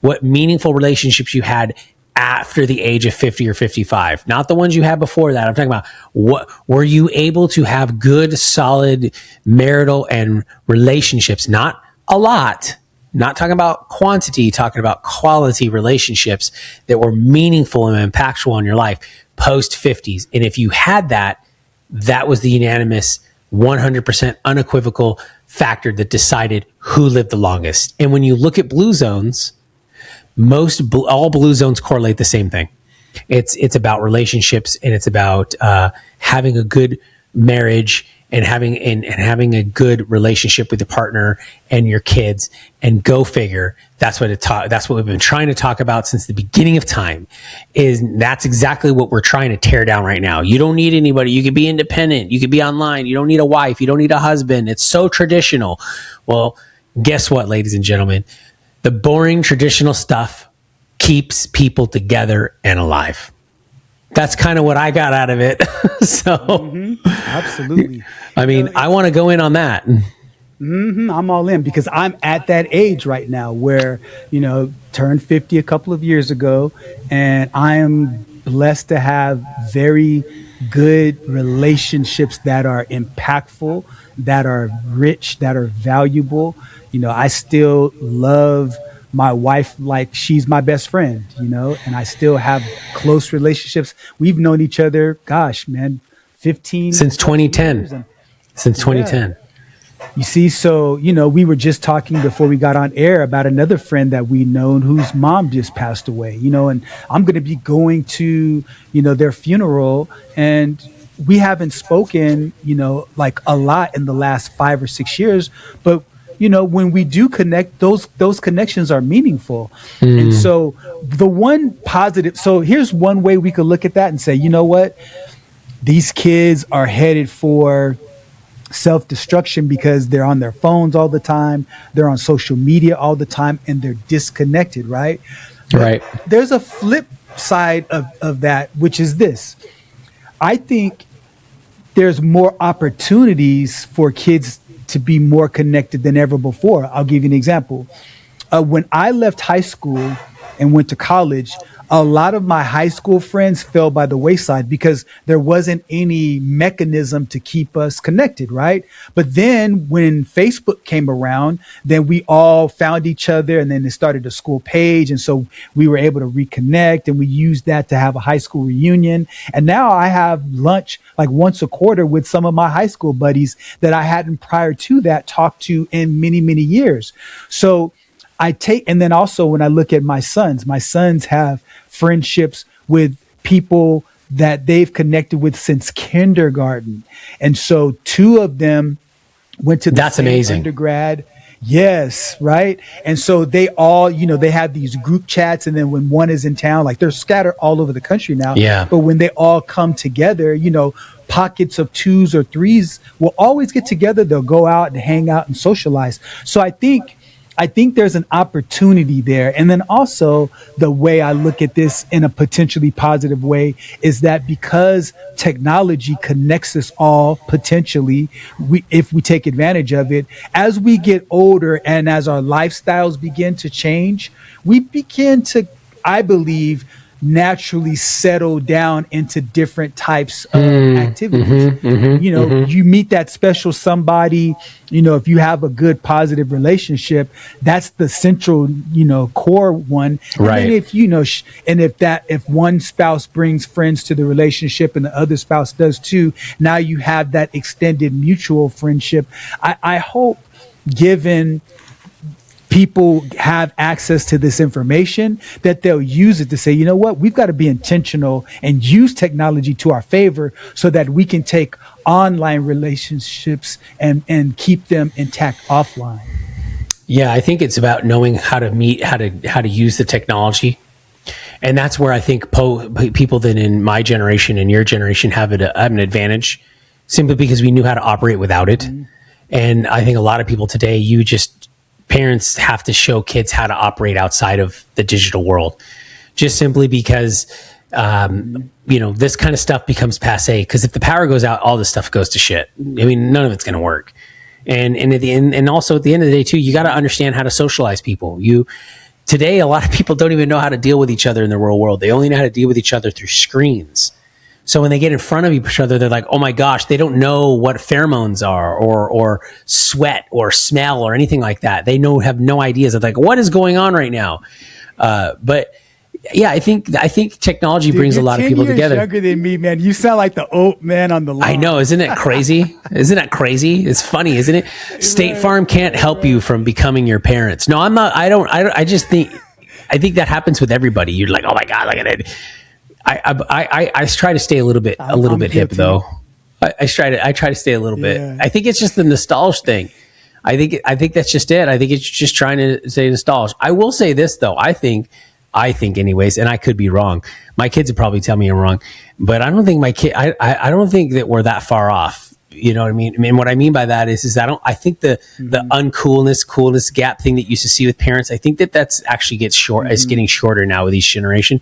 what meaningful relationships you had after the age of 50 or 55, not the ones you had before that. I'm talking about what were you able to have good, solid marital and relationships, not a lot, not talking about quantity, talking about quality relationships that were meaningful and impactful in your life post 50s. And if you had that, that was the unanimous 100% unequivocal factor that decided who lived the longest. And when you look at blue zones, all blue zones correlate the same thing. It's about relationships, and it's about having a good marriage and having a good relationship with your partner and your kids. And go figure, that's what we've been trying to talk about since the beginning of time. That's exactly what we're trying to tear down right now. You don't need anybody. You can be independent. You can be online. You don't need a wife. You don't need a husband. It's so traditional. Well, guess what, ladies and gentlemen? The boring traditional stuff keeps people together and alive. That's kind of what I got out of it. So, absolutely. I mean, I want to go in on that. Mm-hmm. I'm all in because I'm at that age right now where, turned 50 a couple of years ago, and I am blessed to have very good relationships that are impactful, that are rich, that are valuable. I still love my wife like she's my best friend, and I still have close relationships. We've known each other, 15 since 2010. Since 2010. You see, so, we were just talking before we got on air about another friend that we known whose mom just passed away, and I'm going to be going to, their funeral, and we haven't spoken, like a lot in the last 5 or 6 years, but when we do connect, those connections are meaningful. And so the one positive, so here's one way we could look at that and say, you know what, these kids are headed for self-destruction because they're on their phones all the time, they're on social media all the time, and they're disconnected, right? Right. But there's a flip side of that, which is this. I think there's more opportunities for kids to be more connected than ever before. I'll give you an example. when I left high school and went to college, a lot of my high school friends fell by the wayside because there wasn't any mechanism to keep us connected, right? But then when Facebook came around, then we all found each other, and then it started a school page. And so we were able to reconnect, and we used that to have a high school reunion. And now I have lunch like once a quarter with some of my high school buddies that I hadn't prior to that talked to in many, many years. So and then also when I look at my sons have friendships with people that they've connected with since kindergarten. And so 2 of them went to the same undergrad. Yes. Right. And so they all, they have these group chats. And then when one is in town, like they're scattered all over the country now. Yeah. But when they all come together, pockets of 2s or 3s will always get together. They'll go out and hang out and socialize. So I think there's an opportunity there. And then also the way I look at this in a potentially positive way is that because technology connects us all potentially, if we take advantage of it, as we get older and as our lifestyles begin to change, we begin to, I believe, naturally settle down into different types of activities. You meet that special somebody, if you have a good positive relationship, that's the central, core one. Right. And if one spouse brings friends to the relationship and the other spouse does too, now you have that extended mutual friendship. I hope, given people have access to this information, that they'll use it to say, you know what, we've got to be intentional and use technology to our favor so that we can take online relationships and keep them intact offline. Yeah, I think it's about knowing how to how to use the technology. And that's where I think people that in my generation and your generation have an advantage, simply because we knew how to operate without it. And I think a lot of people today, parents have to show kids how to operate outside of the digital world, just simply because, this kind of stuff becomes passé. Because if the power goes out, all this stuff goes to shit. I mean, none of it's going to work. And at the end, and also at the end of the day too, you got to understand how to socialize people. Today, a lot of people don't even know how to deal with each other in the real world. They only know how to deal with each other through screens. So when they get in front of each other, they're like, oh my gosh, they don't know what pheromones are or sweat or smell or anything like that. They have no ideas of like, what is going on right now? But yeah, I think technology brings a lot of people together. You're younger than me, man. You sound like the old man on the lawn. I know. Isn't it crazy? Isn't that crazy? It's funny, isn't it? State Farm can't help you from becoming your parents. No, I'm not. I just think that happens with everybody. You're like, oh my God, look at it. I try to stay a little bit hip though. I try to stay a little bit. I think it's just the nostalgia thing. I think that's just it. I think it's just trying to say nostalgia. I will say this though. I think anyways, and I could be wrong. My kids would probably tell me I'm wrong, but I don't think I don't think that we're that far off. You know what I mean? I mean, what I mean by that is I think the coolness gap thing that you used to see with parents, I think that's actually is getting shorter now with each generation.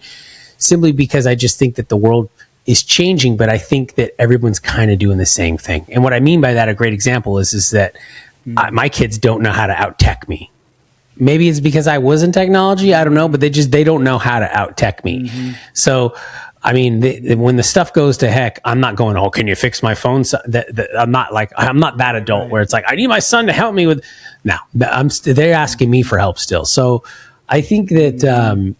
Simply because I just think that the world is changing, but I think that everyone's kind of doing the same thing. And what I mean by that, a great example is that my kids don't know how to out-tech me. Maybe it's because I was in technology, I don't know, but they don't know how to out-tech me. So, I mean, when the stuff goes to heck, I'm not going, oh, can you fix my phone? I'm not that adult where it's like, I need my son to help me with. No, they're asking me for help still. So I think that,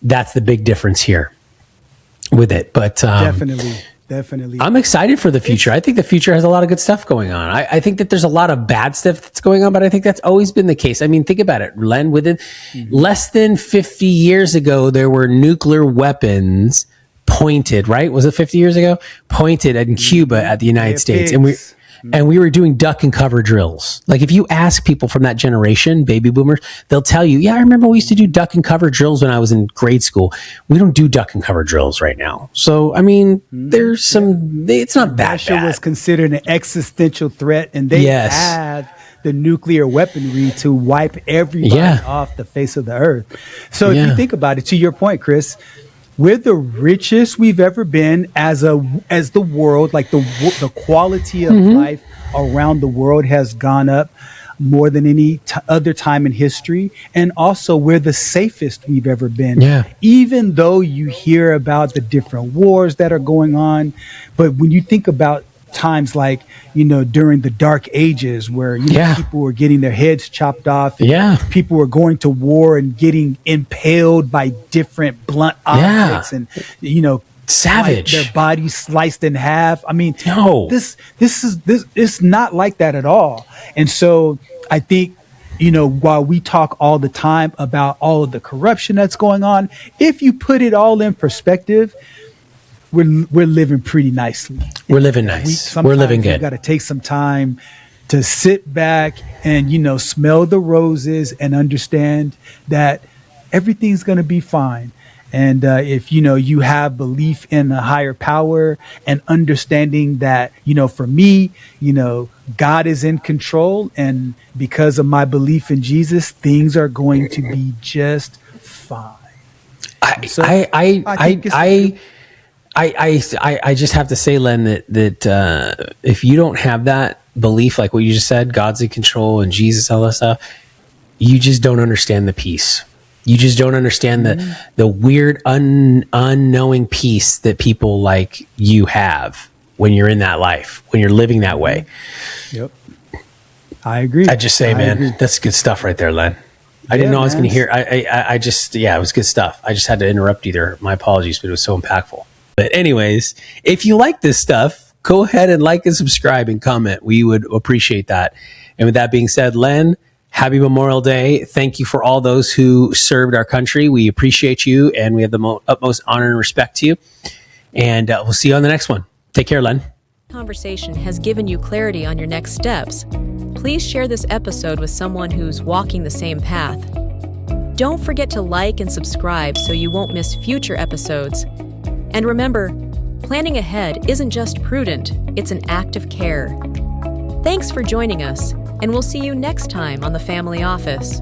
that's the big difference here with it. But definitely. I'm excited for the future. I think the future has a lot of good stuff going on. I think that there's a lot of bad stuff that's going on, but I think that's always been the case. I mean, think about it, Len. Within less than 50 years ago, there were nuclear weapons pointed, right? Was it 50 years ago? Pointed in Cuba at the United States. And we were doing duck and cover drills. Like if you ask people from that generation, baby boomers, they'll tell you, yeah, I remember we used to do duck and cover drills when I was in grade school. We don't do duck and cover drills right now. So, I mean, there's it's not that Russia bad. was considered an existential threat, and they had the nuclear weaponry to wipe everybody off the face of the earth. So if you think about it, to your point, Chris, we're the richest we've ever been as the world, like the quality of life around the world has gone up. more than any other time in history. And also, we're the safest we've ever been. Yeah. Even though you hear about the different wars that are going on, but when you think about times like, during the Dark Ages where people were getting their heads chopped off, people were going to war and getting impaled by different blunt objects, and savage, their bodies sliced in half. I mean, no, this it's not like that at all. And so I think, while we talk all the time about all of the corruption that's going on, if you put it all in perspective, we're living pretty nicely. We're living nice. We're living good. You got to take some time to sit back and, smell the roses and understand that everything's going to be fine. And if, you have belief in a higher power and understanding that, for me, God is in control. And because of my belief in Jesus, things are going to be just fine. I just have to say, Len, that if you don't have that belief, like what you just said, God's in control and Jesus, all that stuff, you just don't understand the peace. You just don't understand the weird, unknowing peace that people like you have when you're in that life, when you're living that way. Yep. I agree. I just say, man, that's good stuff right there, Len. I didn't know I was going to hear. I just, it was good stuff. I just had to interrupt you there. My apologies, but it was so impactful. But anyways, if you like this stuff, go ahead and like and subscribe and comment. We would appreciate that. And with that being said, Len, happy Memorial Day. Thank you for all those who served our country. We appreciate you, and we have the utmost honor and respect to you. And we'll see you on the next one. Take care, Len. Conversation has given you clarity on your next steps. Please share this episode with someone who's walking the same path. Don't forget to like and subscribe so you won't miss future episodes. And remember, planning ahead isn't just prudent, it's an act of care. Thanks for joining us, and we'll see you next time on The Family Office.